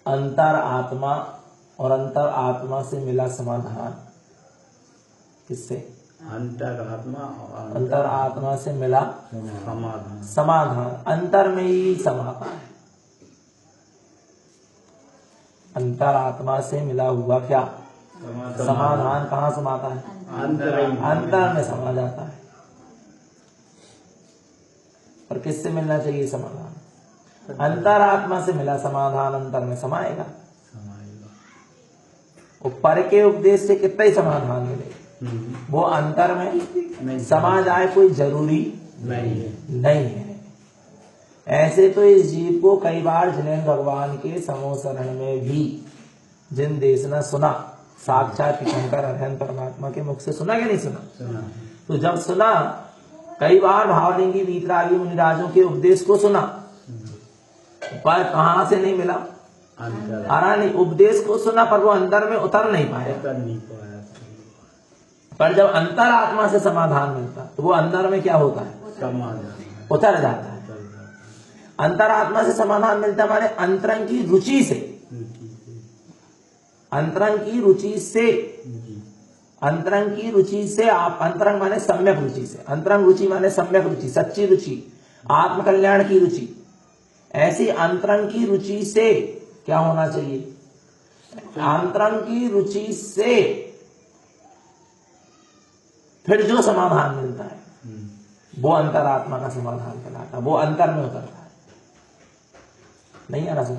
अंतर आत्मा और अंतर आत्मा से मिला समाधान। किससे? अंतर आत्मा और अंतर आत्मा से मिला समाधान। समाधान, अंतर में ही समाता है। अंतर आत्मा से मिला हुआ क्या? समाधान कहाँ समाता है? अंतर में समा जाता है। और किससे मिलना चाहिए समाधान? अंतर आत्मा से मिला समाधान अंतर में समाएगा। पर के उपदेश से कितना ही समाधान मिलेगा, वो अंतर में समा जाए कोई जरूरी नहीं है। ऐसे तो इस जीव को कई बार जिनेन्द्र भगवान के समोसरण में भी जिन देशना सुना, साक्षात शंकर अरहंत परमात्मा के मुख से सुना कि नहीं सुना? तो जब सुना, कई बार भावलिंगी वीतरागी मुनिराजों के उपदेश को सुना, पर कहाँ से नहीं मिला? नहीं, उपदेश को सुना पर वो अंतर में उतर नहीं पाया। पर जब अंतर आत्मा से समाधान मिलता तो वो अंदर में क्या होता है? उतर जाता है। अंतर आत्मा से समाधान मिलता माने अंतरंग की रुचि से, अंतरंग की रुचि से, अंतरंग की रुचि से। आप अंतरंग माने सम्यक रुचि से, अंतरंग रुचि माने सम्यक रुचि, सच्ची रुचि, आत्मकल्याण की रुचि। ऐसी अंतरंग की रुचि से क्या होना चाहिए? अंतरंग की रुचि से फिर जो समाधान मिलता है वो अंतरात्मा का समाधान कहलाता है, वो अंतर में उतरता है। नहीं आ रहा समझ?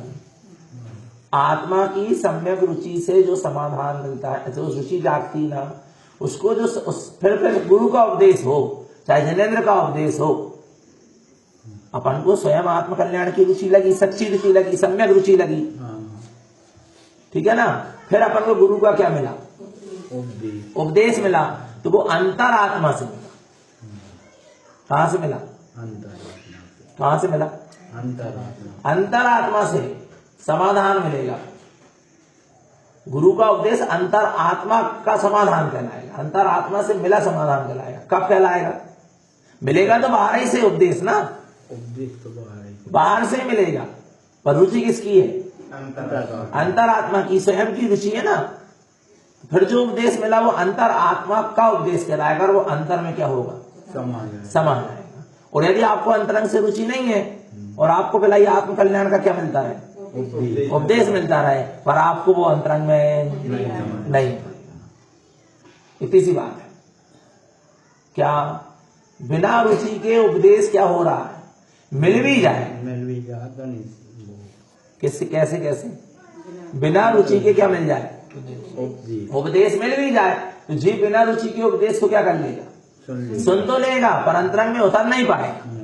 आत्मा की सम्यक रुचि से जो समाधान मिलता है, जो रुचि जागती ना, उसको जो फिर गुरु का उपदेश हो, चाहे जिनेन्द्र का उपदेश हो, अपन को स्वयं आत्मकल्याण की रुचि लगी, सच्ची रुचि लगी, सम्यक रुचि लगी, ठीक है ना? फिर अपन को गुरु का क्या मिला? उपदेश मिला। तो वो अंतर आत्मा से मिला। कहां से मिला? कहां से मिला? अंतर आत्मा से समाधान मिलेगा। गुरु का उपदेश अंतर आत्मा का समाधान कहलाएगा, अंतर आत्मा से मिला समाधान कहलाएगा। कब कहलाएगा? मिलेगा तो बाहर ही से उपदेश ना, उपदेश तो बाहर से मिलेगा, पर रुचि किसकी है? अंतर आत्मा की, स्वयं की रुचि है ना। फिर जो उपदेश मिला वो अंतर आत्मा का उपदेश कहलाएगा और वो अंतर में क्या होगा? समा जाएगा। और यदि आपको अंतरंग से रुचि नहीं है और आपको पहले आत्मकल्याण का क्या मिलता है? उपदेश मिलता रहे, पर आपको वो अंतरंग में नहीं। इतनी सी बात है। क्या बिना रुचि के उपदेश क्या हो रहा है? मिल भी जाए, कैसे कैसे कैसे? बिना रुचि के क्या मिल जाए? उपदेश मिल भी जाए तो जी बिना रुचि के उपदेश को क्या कर लेगा? सुन तो लेगा, पर अंतरंग में उतर नहीं पाएगा।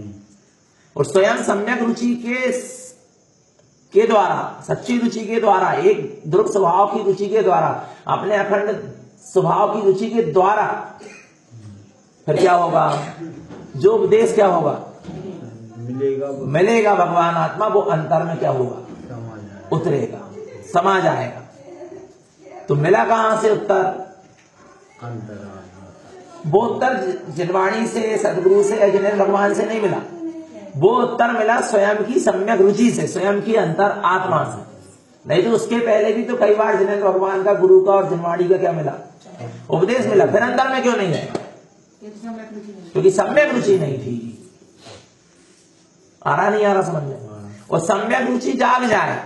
और स्वयं सम्यक रुचि के द्वारा, सच्ची रुचि के द्वारा, एक ध्रुव स्वभाव की रुचि के द्वारा, अपने अखंड स्वभाव की रुचि के द्वारा फिर क्या होगा? जो उपदेश क्या होगा? मिलेगा भगवान आत्मा, वो अंतर में क्या होगा? उतरेगा, समा जाएगा। तो मिला कहां से उत्तर? वो उत्तर जिनवाणी से, सदगुरु से या जिनेन्द्र भगवान से नहीं मिला। वो उत्तर मिला स्वयं की सम्यक रुचि से, स्वयं की अंतर आत्मा से। नहीं तो उसके पहले भी तो कई बार जिनेन्द्र भगवान का, गुरु का और जिनवाणी का क्या मिला? उपदेश मिला। फिर अंतर में क्यों नहीं है? क्योंकि सम्यक रुचि नहीं थी। आ रहा नहीं आ रहा समझ में? और सम्यक रुचि जाग जाए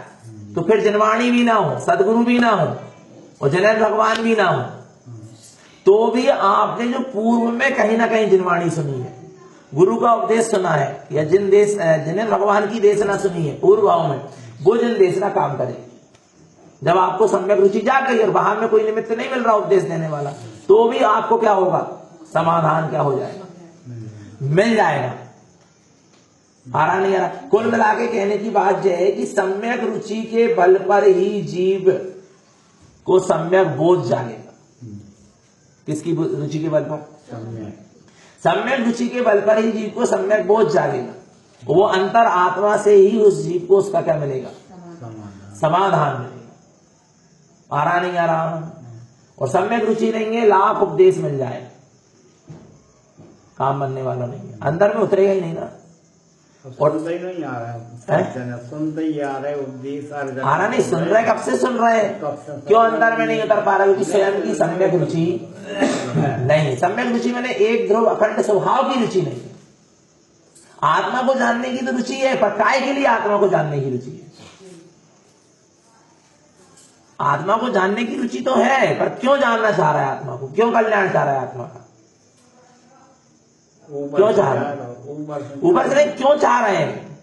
तो फिर जिनवाणी भी ना हो, सदगुरु भी ना हो और जिनेन्द्र भगवान भी ना हो, तो भी आपने जो पूर्व में कहीं ना कहीं जिनवाणी सुनी है, गुरु का उपदेश सुना है, या जिनेन्द्र भगवान की देशना सुनी है पूर्व भाव में, वो जिन देशना काम करेगी। जब आपको सम्यक रुचि जाग गई और बाहर में कोई निमित्त नहीं मिल रहा उपदेश देने वाला, तो भी आपको क्या होगा? समाधान क्या हो जाएगा? मिल जाएगा। आ रहा नहीं आ रहा? कुल मिला के कहने की बात यह है कि सम्यक रुचि के बल पर ही जीव को सम्यक बोध जागेगा। किसकी रुचि के बल पर? सम्यक रुचि के बल पर ही जीव को सम्यक बोध जागेगा। वो अंतर आत्मा से ही उस जीव को उसका क्या मिलेगा? समाधान मिलेगा। आ रहा नहीं आ रहा? और सम्यक रुचि नहीं है, लाख उपदेश मिल जाए, काम बनने वाला नहीं है, अंदर में उतरेगा ही नहीं ना। और सुनते ही नहीं आ रहा है, सुनते ही आ रहे उपदेश आ रहा नहीं, सुन रहे, कब से सुन रहे हैं, क्यों अंदर में नहीं उतर पा रहा? क्योंकि स्वयं की सम्यक रुचि नहीं। सम्यक रुचि मैंने एक ध्रुव अखंड स्वभाव की रुचि नहीं है। आत्मा को जानने की तो रुचि है, पर काय के लिए आत्मा को जानने की रुचि है? आत्मा को जानने की रुचि तो है, पर क्यों जानना चाह रहा है आत्मा को? क्यों कल्याण चाह रहा है आत्मा का? क्यों चाह रहा है? ऊपर से नहीं, क्यों चाह रहे हैं?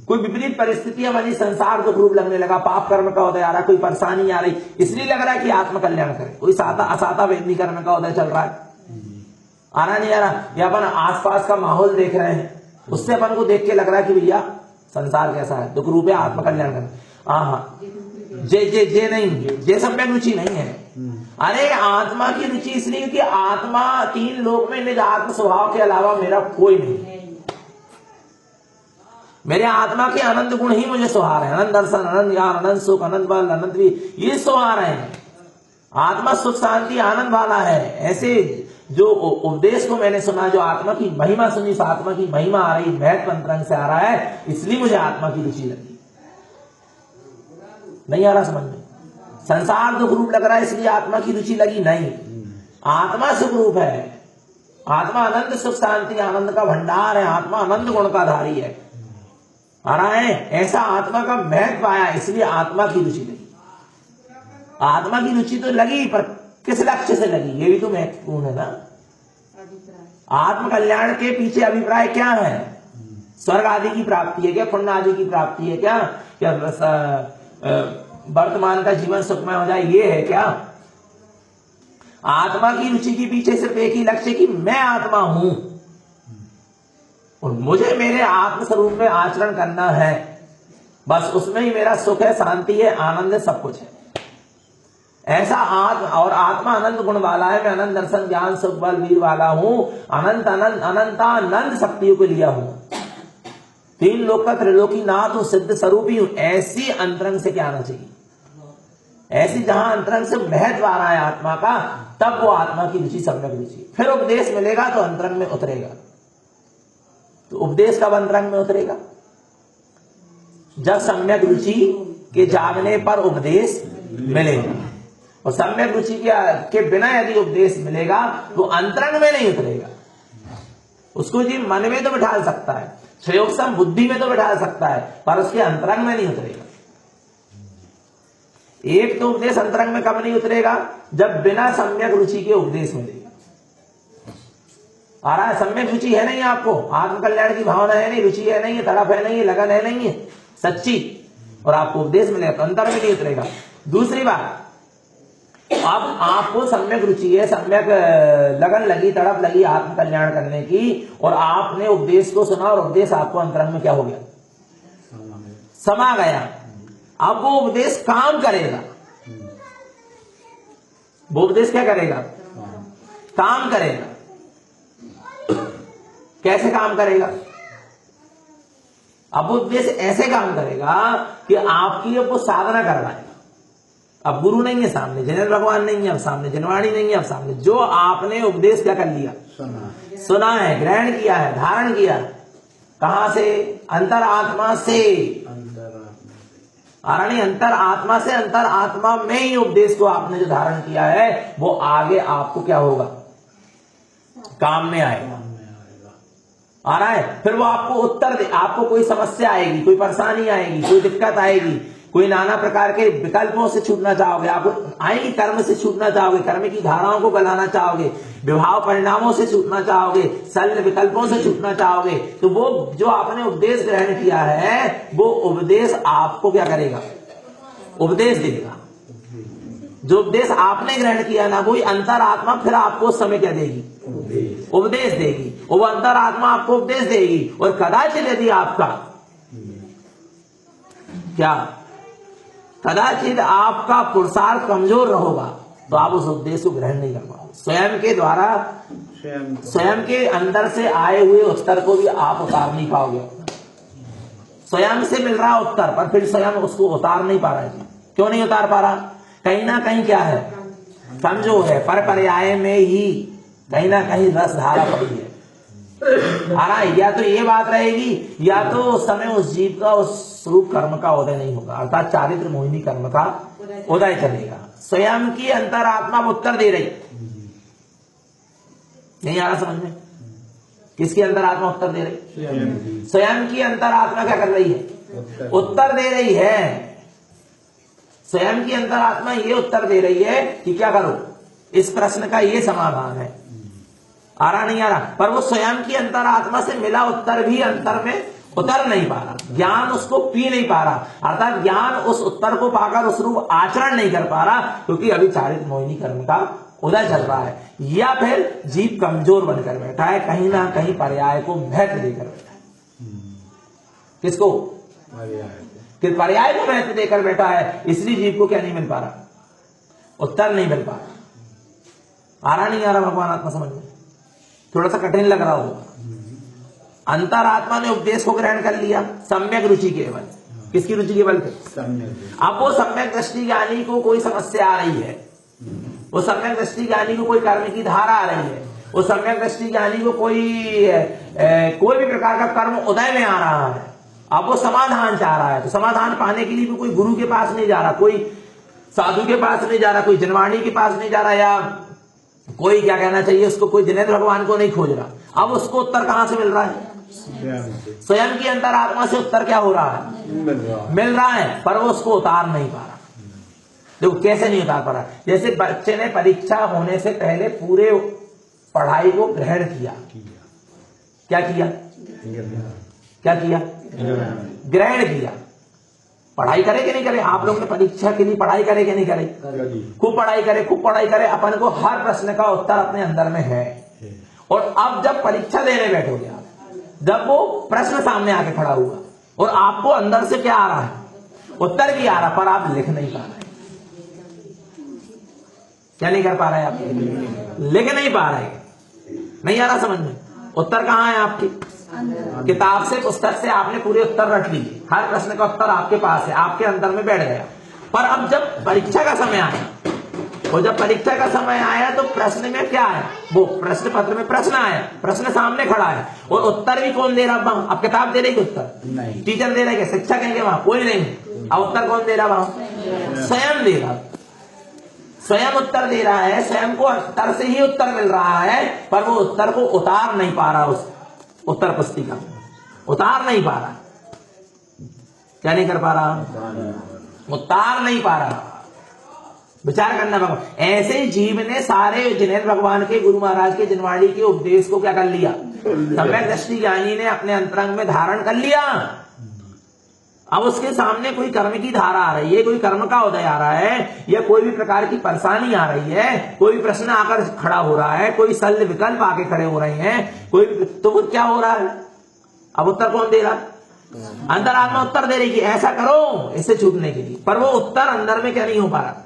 कोई विपरीत परिस्थितियां बनी, संसार दुख रूप लगने लगा, पाप कर्म का उदय आ रहा, कोई परेशानी आ रही, इसलिए लग रहा है कि आत्म कल्याण करे। कोई साता असाता वेदनी कर्म का उदय चल रहा है, आ रहा नहीं आ रहा, या अपन आसपास का माहौल देख रहे हैं, उससे अपन को देख के लग रहा है कि भैया संसार कैसा है, दुख रूप है, आत्म कल्याण करना। हाँ, जे नहीं, जे सम्यक रुचि नहीं है। अरे आत्मा की रुचि इसलिए क्योंकि आत्मा तीन लोक में निज आत्म स्वभाव के अलावा मेरा कोई नहीं। मेरे आत्मा के आनंद गुण ही मुझे सुहार है। आनंद दर्शन, आनंद ज्ञान, आनंद सुख, आनंद बल, आनंद भी, ये सुहार है। आत्मा सुख शांति आनंद वाला है। ऐसे जो उपदेश को मैंने सुना, जो आत्मा की महिमा सुनी, आत्मा की महिमा आ रही, महत्व अंतरंग से आ रहा है, इसलिए मुझे आत्मा की रुचि लगी। नहीं आ रहा समझ में? संसार दुख रूप लग रहा है इसलिए आत्मा की रुचि लगी? नहीं, आत्मा सुख रूप है। आत्मा आनंद सुख शांति आनंद का भंडार है। आत्मा आनंद गुण का धारी है। आ रहा है? ऐसा आत्मा का महत्व आया, इसलिए आत्मा की रुचि लगी। आत्मा की रुचि तो लगी, पर किस लक्ष्य से लगी, ये भी तो महत्वपूर्ण है ना। आत्म कल्याण के पीछे अभिप्राय क्या है? स्वर्ग आदि की प्राप्ति है क्या? पुण्य आदि की प्राप्ति है क्या? वर्तमान का जीवन सुखमय हो जाए, ये है क्या? आत्मा की रुचि के पीछे सिर्फ एक ही लक्ष्य कि मैं आत्मा हूं और मुझे मेरे आत्म स्वरूप में आचरण करना है, बस उसमें ही मेरा सुख है, शांति है, आनंद है, सब कुछ है। ऐसा और आत्मा अनंत गुण वाला है। मैं अनंत दर्शन ज्ञान सुख बल वीर वाला हूं। अनंत अनंत अनंतानंद शक्तियों को लिया हूं। तीन लोक का त्रिलोकी नाथ हूं, सिद्ध स्वरूपी हूं। ऐसी अंतरंग से क्या आना चाहिए? ऐसी जहां अंतरंग से महत्व आ रहा है आत्मा का, तब वो आत्मा की रुचि सम्यक रुचि। फिर उपदेश मिलेगा तो अंतरंग में उतरेगा। तो उपदेश कब अंतरंग में उतरेगा? जब सम्यक रुचि के जागने पर उपदेश मिलेगा। और सम्यक रुचि के बिना यदि उपदेश मिलेगा तो अंतरंग में नहीं उतरेगा। उसको जी मन में तो बिठा सकता है, प्रयोगसम बुद्धि में तो बिठा सकता है, पर उसके अंतरंग में नहीं उतरेगा। एक तो उपदेश अंतरंग में कब नहीं उतरेगा? जब बिना सम्यक रुचि के उपदेश मिलेगा। आ रहा है? सम्यक रुचि है नहीं आपको, आत्म कल्याण की भावना है नहीं, रुचि है नहीं है, तड़प है नहीं है, लगन है नहीं है सच्ची, और आपको उपदेश मिलेगा तो अंतर में नहीं उतरेगा। दूसरी बात, अब आपको सम्यक रुचि है, सम्यक लगन लगी, तड़प लगी आत्म कल्याण करने की, और आपने उपदेश को सुना और उपदेश आपको अंतरंग में क्या हो गया? समा गया। अब वो उपदेश काम करेगा। वो उपदेश क्या करेगा? काम करेगा। कैसे काम करेगा? अब वो उपदेश ऐसे काम करेगा कि आपकी अब वो साधना करवाएगा। अब गुरु नहीं है सामने, जिनेन्द्र भगवान नहीं है अब सामने, जनवाणी नहीं है अब सामने, जो आपने उपदेश क्या कर लिया? सुना है, ग्रहण किया है, धारण किया। कहां से? अंतर आत्मा से। अंतर आत्मा से, अंतर आत्मा में ही उपदेश को आपने जो धारण किया है वो आगे आपको क्या होगा? काम में आएगा। आ रहा है? फिर वो आपको उत्तर दे। आपको कोई समस्या आएगी, कोई परेशानी आएगी, कोई दिक्कत आएगी, कोई नाना प्रकार के विकल्पों से छूटना चाहोगे, आपको आएगी, कर्म से छूटना चाहोगे, कर्म की धाराओं को गलाना चाहोगे, विभाव परिणामों से छूटना चाहोगे, शल्य विकल्पों से छूटना चाहोगे, तो वो जो आपने उपदेश ग्रहण किया है वो उपदेश आपको क्या करेगा? उपदेश देगा। जो उपदेश आपने ग्रहण किया ना, वही अंतरात्मा फिर आपको उस समय क्या देगी? उपदेश देगी। और वो अंतरात्मा आपको उपदेश देगी। और कदाचित यदि आपका क्या, कदाचित आपका पुरुषार्थ कमजोर रहोगा तो आप उस उपदेश को ग्रहण नहीं कर पाओगे। स्वयं के द्वारा, स्वयं के अंदर से आए हुए उत्तर को भी आप उतार नहीं पाओगे। स्वयं से मिल रहा उत्तर, पर फिर स्वयं उसको उतार नहीं पा रहे। क्यों नहीं उतार पा रहा? कहीं ना कहीं क्या है? कमजोर है। पर पर्याय में ही कहीं ना कहीं रस धारा पड़ी है। आ रहा है? या तो ये बात रहेगी, या तो उस समय उस जीव का उस स्वरूप कर्म का उदय नहीं होगा, अर्थात चारित्र मोहिनी कर्म का उदय चलेगा। स्वयं की अंतरात्मा उत्तर दे रही, नहीं आ रहा समझ में? किसकी अंतरात्मा उत्तर दे रही? स्वयं की अंतरात्मा क्या कर रही है? उत्तर दे रही है। स्वयं की अंतरात्मा ये उत्तर दे रही है कि क्या करो, इस प्रश्न का ये समाधान है। आ रहा नहीं आ रहा? पर वो स्वयं की अंतरात्मा से मिला उत्तर भी अंतर में उतर नहीं पा रहा, ज्ञान उसको पी नहीं पा रहा, अर्थात ज्ञान उस उत्तर को पाकर उस रूप आचरण नहीं कर पा रहा, क्योंकि अभी चारित्र मोहिनी कर्म का उदय चल रहा है। या फिर जीव कमजोर बनकर बैठा है, कहीं ना कहीं पर्याय को महत्व देकर बैठा है। किसको? पर्याय को महत्व देकर बैठा है, इसलिए जीव को क्या नहीं मिल पा रहा? उत्तर नहीं मिल पा रहा। आ रहा नहीं आ रहा भगवान आत्मा समझ में? थोड़ा सा कठिन लग रहा होगा। अंतरात्मा ने उपदेश को ग्रहण कर लिया सम्यक रुचि केवल। किसकी रुचि केवल थे? अब वो सम्यक दृष्टि ज्ञानी को कोई समस्या आ रही है, वो सम्यक दृष्टि ज्ञानी को कोई कर्म की धारा आ रही है, वो सम्यक दृष्टि ज्ञानी को कोई भी प्रकार का कर्म उदय में आ रहा है। अब वो समाधान चाह रहा है, तो समाधान पाने के लिए भी कोई गुरु के पास नहीं जा रहा, कोई साधु के पास नहीं जा रहा, कोई जनवाणी के पास नहीं जा रहा, या कोई क्या कहना चाहिए उसको, कोई जिनेन्द्र भगवान को नहीं खोज रहा। अब उसको उत्तर कहां से मिल रहा है? स्वयं की अंतरात्मा से उत्तर क्या हो रहा है? मिल रहा है, पर वो उसको उतार नहीं पा रहा। देखो कैसे नहीं उतार पा रहा। जैसे बच्चे ने परीक्षा होने से पहले पूरे पढ़ाई को ग्रहण किया, क्या किया? क्या किया? ग्रहण किया। पढ़ाई करे कि नहीं करे? आप लोग ने परीक्षा के लिए पढ़ाई करे कि नहीं करे? खूब पढ़ाई करे, खूब पढ़ाई करे, अपन को हर प्रश्न का उत्तर अपने अंदर में है। और अब जब परीक्षा देने बैठोगे आप, जब वो प्रश्न सामने आके खड़ा हुआ और आपको अंदर से क्या आ रहा है? उत्तर भी आ रहा, पर आप लिख नहीं पा रहे। क्या नहीं कर पा रहे आप? लिख नहीं पा रहे। नहीं आ रहा समझ में? उत्तर कहां है आपकी? किताब से, पुस्तक से आपने पूरे उत्तर रट लिए, हर प्रश्न का उत्तर आपके पास है, आपके अंदर में बैठ गया। पर अब जब परीक्षा का समय आया, और जब परीक्षा का समय आया तो प्रश्न में क्या है? वो प्रश्न पत्र में प्रश्न आया, प्रश्न सामने खड़ा है, और उत्तर भी कौन दे रहा? अब किताब दे रही उत्तर नहीं, टीचर दे रहे क्या? शिक्षक कहेंगे वहां कोई नहीं। अब उत्तर कौन दे रहा? वहां स्वयं दे रहा, स्वयं उत्तर दे रहा है, स्वयं को उत्तर से ही उत्तर मिल रहा है, पर वो उत्तर को उतार नहीं पा रहा, उस उत्तर पुस्तिका उतार नहीं पा रहा। क्या नहीं कर पा रहा? उतार नहीं पा रहा। विचार करना भगवान। ऐसे ही जीव ने सारे जिनेन्द्र भगवान के, गुरु महाराज के जनवाणी के उपदेश को क्या कर लिया? सम्यक दृष्टि ज्ञानी ने अपने अंतरंग में धारण कर लिया। अब उसके सामने कोई कर्म की धारा आ रही है, कोई कर्म का उदय आ रहा है, या कोई भी प्रकार की परेशानी आ रही है, कोई भी प्रश्न आकर खड़ा हो रहा है, कोई शल्य विकल्प आके खड़े हो रहे हैं, कोई, तो वो क्या हो रहा है? अब उत्तर कौन दे रहा? अंतरात्मा उत्तर दे रही कि ऐसा करो इससे छूटने के लिए, पर वो उत्तर अंदर में क्या नहीं हो पा रहा?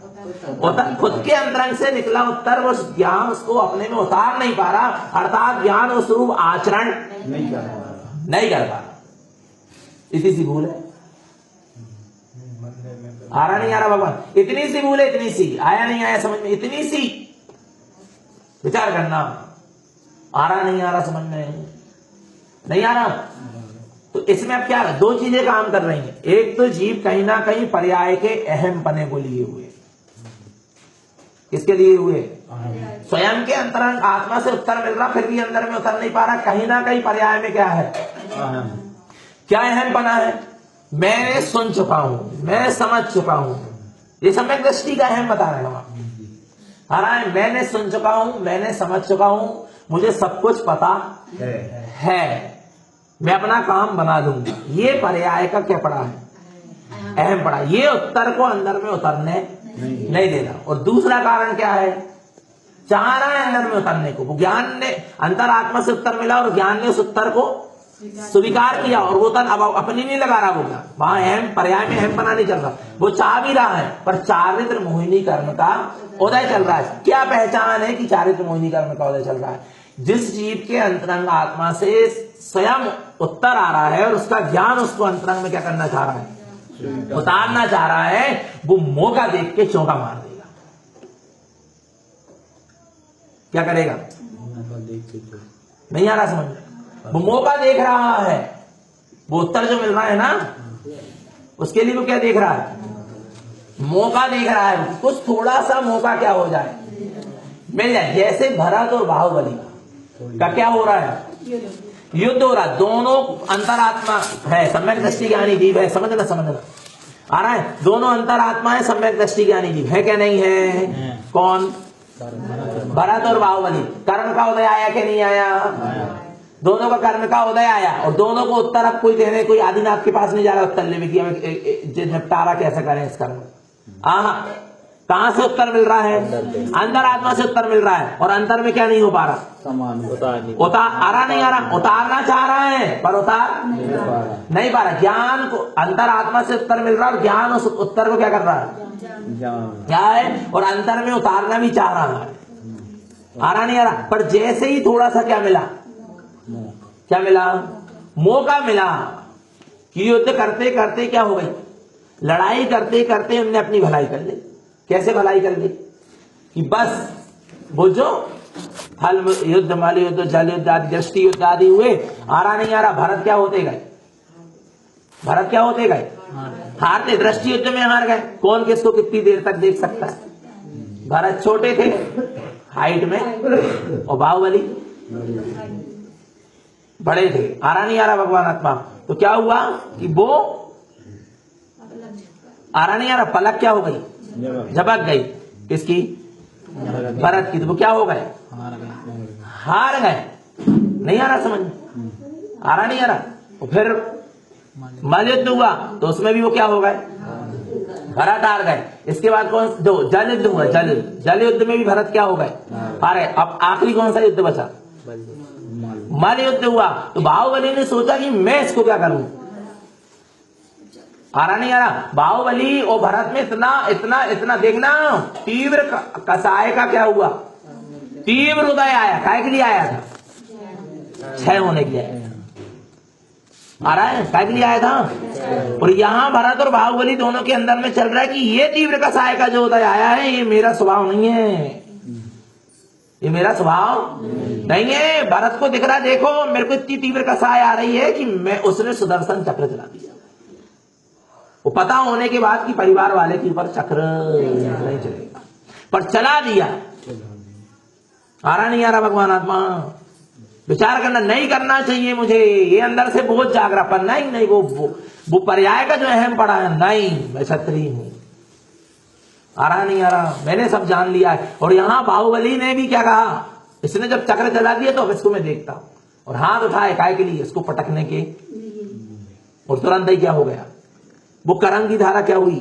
उत्तर खुद के अंतरंग से निकला उत्तर, वो ज्ञान उसको अपने में उतार नहीं पा रहा, अर्थात ज्ञान उस रूप आचरण नहीं कर पा रहा। इतनी सी भूल है। आ रहा नहीं आ रहा भगवान? इतनी सी भूल है, इतनी सी। आया नहीं आया समझ में? इतनी सी। विचार करना। आ रहा नहीं आ रहा समझ में? नहीं आ रहा? तो इसमें अब क्या, दो चीजें काम कर रही हैं। एक तो जीव कहीं ना कहीं पर्याय के अहम पने को लिए हुए। किसके लिए हुए? स्वयं के अंतरंग आत्मा से उत्तर मिल रहा, फिर भी अंदर में उतर नहीं पा रहा। कहीं ना कहीं पर्याय में क्या है? क्या अहम पना है? मैं सुन चुका हूं, मैं समझ चुका हूं। ये सम्यक दृष्टि का अहम बता रहे हो आप। मैंने सुन चुका हूं, मैंने समझ चुका हूं, मुझे सब कुछ पता है, मैं अपना काम बना दूंगा। ये पर्याय का क्या पड़ा है? अहम पड़ा। ये उत्तर को अंदर में उतरने नहीं दे रहा। और दूसरा कारण क्या है? चाह रहा है अंदर में उतरने को। वो ज्ञान ने, अंतरात्मा से उत्तर मिला और ज्ञान ने उस उत्तर को स्वीकार किया, और वो तन अब अपनी नहीं लगा रहा। बोला वहां अहम पर्याय में अहम पना नहीं चल रहा, वो चाह भी रहा है, पर चारित्र मोहिनी कर्म का उदय चल रहा है। क्या पहचान है कि चारित्र मोहिनी कर्म का उदय चल रहा है? जिस जीव के अंतरंग आत्मा से स्वयं उत्तर आ रहा है और उसका ज्ञान उसको अंतरंग में क्या करना चाह रहा है? उतारना चाह रहा है, वो मौका देख के चौका मार देगा। क्या करेगा? नहीं आ रहा समझ में? वो मौका देख रहा है, वो उत्तर जो मिल रहा है ना, उसके लिए वो क्या देख रहा है? मौका देख रहा है, कुछ थोड़ा सा मौका क्या हो जाए, मिल जाए। जैसे भरत और बाहुबली का क्या हो रहा है? युद्ध हो रहा। दोनों अंतरात्मा है, सम्यक दृष्टि ज्ञानी जीव है। समझना आ रहा है? दोनों अंतरात्मा है, सम्यक दृष्टि ज्ञानी जीव है। क्या नहीं है? कौन? भरत और बाहुबली। कर्म का उदय आया कि नहीं आया? दोनों का कर्म का उदय आया, और दोनों को उत्तर अब कोई देने, कोई आदिनाथ के पास नहीं जा रहा उत्तर लेने की हमें निपटारा कैसे करें इस कर्म। कहां से उत्तर मिल रहा है? अंतरात्मा से उत्तर मिल रहा है। और अंतर में क्या नहीं हो पा रहा? नहीं आ रहा। उतारना चाह रहा है पर उतार नहीं पा रहा। ज्ञान को अंतरात्मा से उत्तर मिल रहा है, और ज्ञान उस उत्तर को क्या कर रहा है? क्या है? और अंतर में उतारना भी चाह रहा है, नहीं आ रहा। पर जैसे ही थोड़ा सा क्या मिला? क्या मिला? मौका मिला कि युद्ध करते करते क्या हो गई? लड़ाई करते करते उन्होंने अपनी भलाई कर ली। कैसे भलाई कर ली? कि बस वो जो थल युद्ध, मल युद्ध, जल युद्ध आदि, दृष्टि युद्ध आदि हुए, नहीं आ रहा। भरत क्या होते गए? भरत क्या होते गए? हारते। दृष्टि युद्ध में हार गए। कौन किसको कितनी देर तक देख सकता है? भरत छोटे थे हाइट में, और बाहुबली बड़े थे। नहीं आ रहा भगवान आत्मा। तो क्या हुआ कि वो नहीं आ रहा। पलक क्या हो गई? झपक गई। किसकी? भरत की। तो वो क्या हो गए? हार गए। नहीं आ रहा समझ में? नहीं आ रहा। तो फिर मल युद्ध हुआ, तो उसमें भी वो क्या हो गए? भरत हार गए। इसके बाद कौन? जो जल युद्ध हुआ, जल युद्ध में भी भरत क्या हो गए? हारे। अब आखिरी कौन सा युद्ध बचा? मल युद्ध हुआ। तो बाहुबली ने सोचा कि मैं इसको क्या करूं। नहीं आ रहा। बाहुबली और भरत में इतना इतना इतना देखना, तीव्र कसाय का क्या हुआ? तीव्र उदय आया। काय के लिए आया था? क्षय होने के लिए आ रहा है। काय के लिए आया था? और यहां भरत और बाहुबली दोनों के अंदर में चल रहा है कि ये तीव्र कसाय का जो उदय आया है, ये मेरा स्वभाव नहीं है, ये मेरा स्वभाव नहीं है। भरत को दिख रहा, देखो मेरे को इतनी तीव्र कसाय आ रही है कि मैं, उसने सुदर्शन चक्र चला दिया। वो पता होने के बाद कि परिवार वाले के ऊपर चक्र नहीं चलेगा, पर चला दिया। नहीं आ रहा भगवान आत्मा। विचार करना नहीं करना चाहिए मुझे, ये अंदर से बहुत जाग रहा, पर नहीं वो पर्याय का जो अहम पड़ा है, नहीं मैं क्षत्रिय हूं। नहीं आ रहा। मैंने सब जान लिया है। और यहां बाहुबली ने भी क्या कहा? इसने जब चक्र चला दिया तो अब इसको मैं देखता हूं, और हाथ उठाए काय के लिए? इसको पटकने के। और तुरंत ही क्या हो गया? वो करंग की धारा क्या हुई?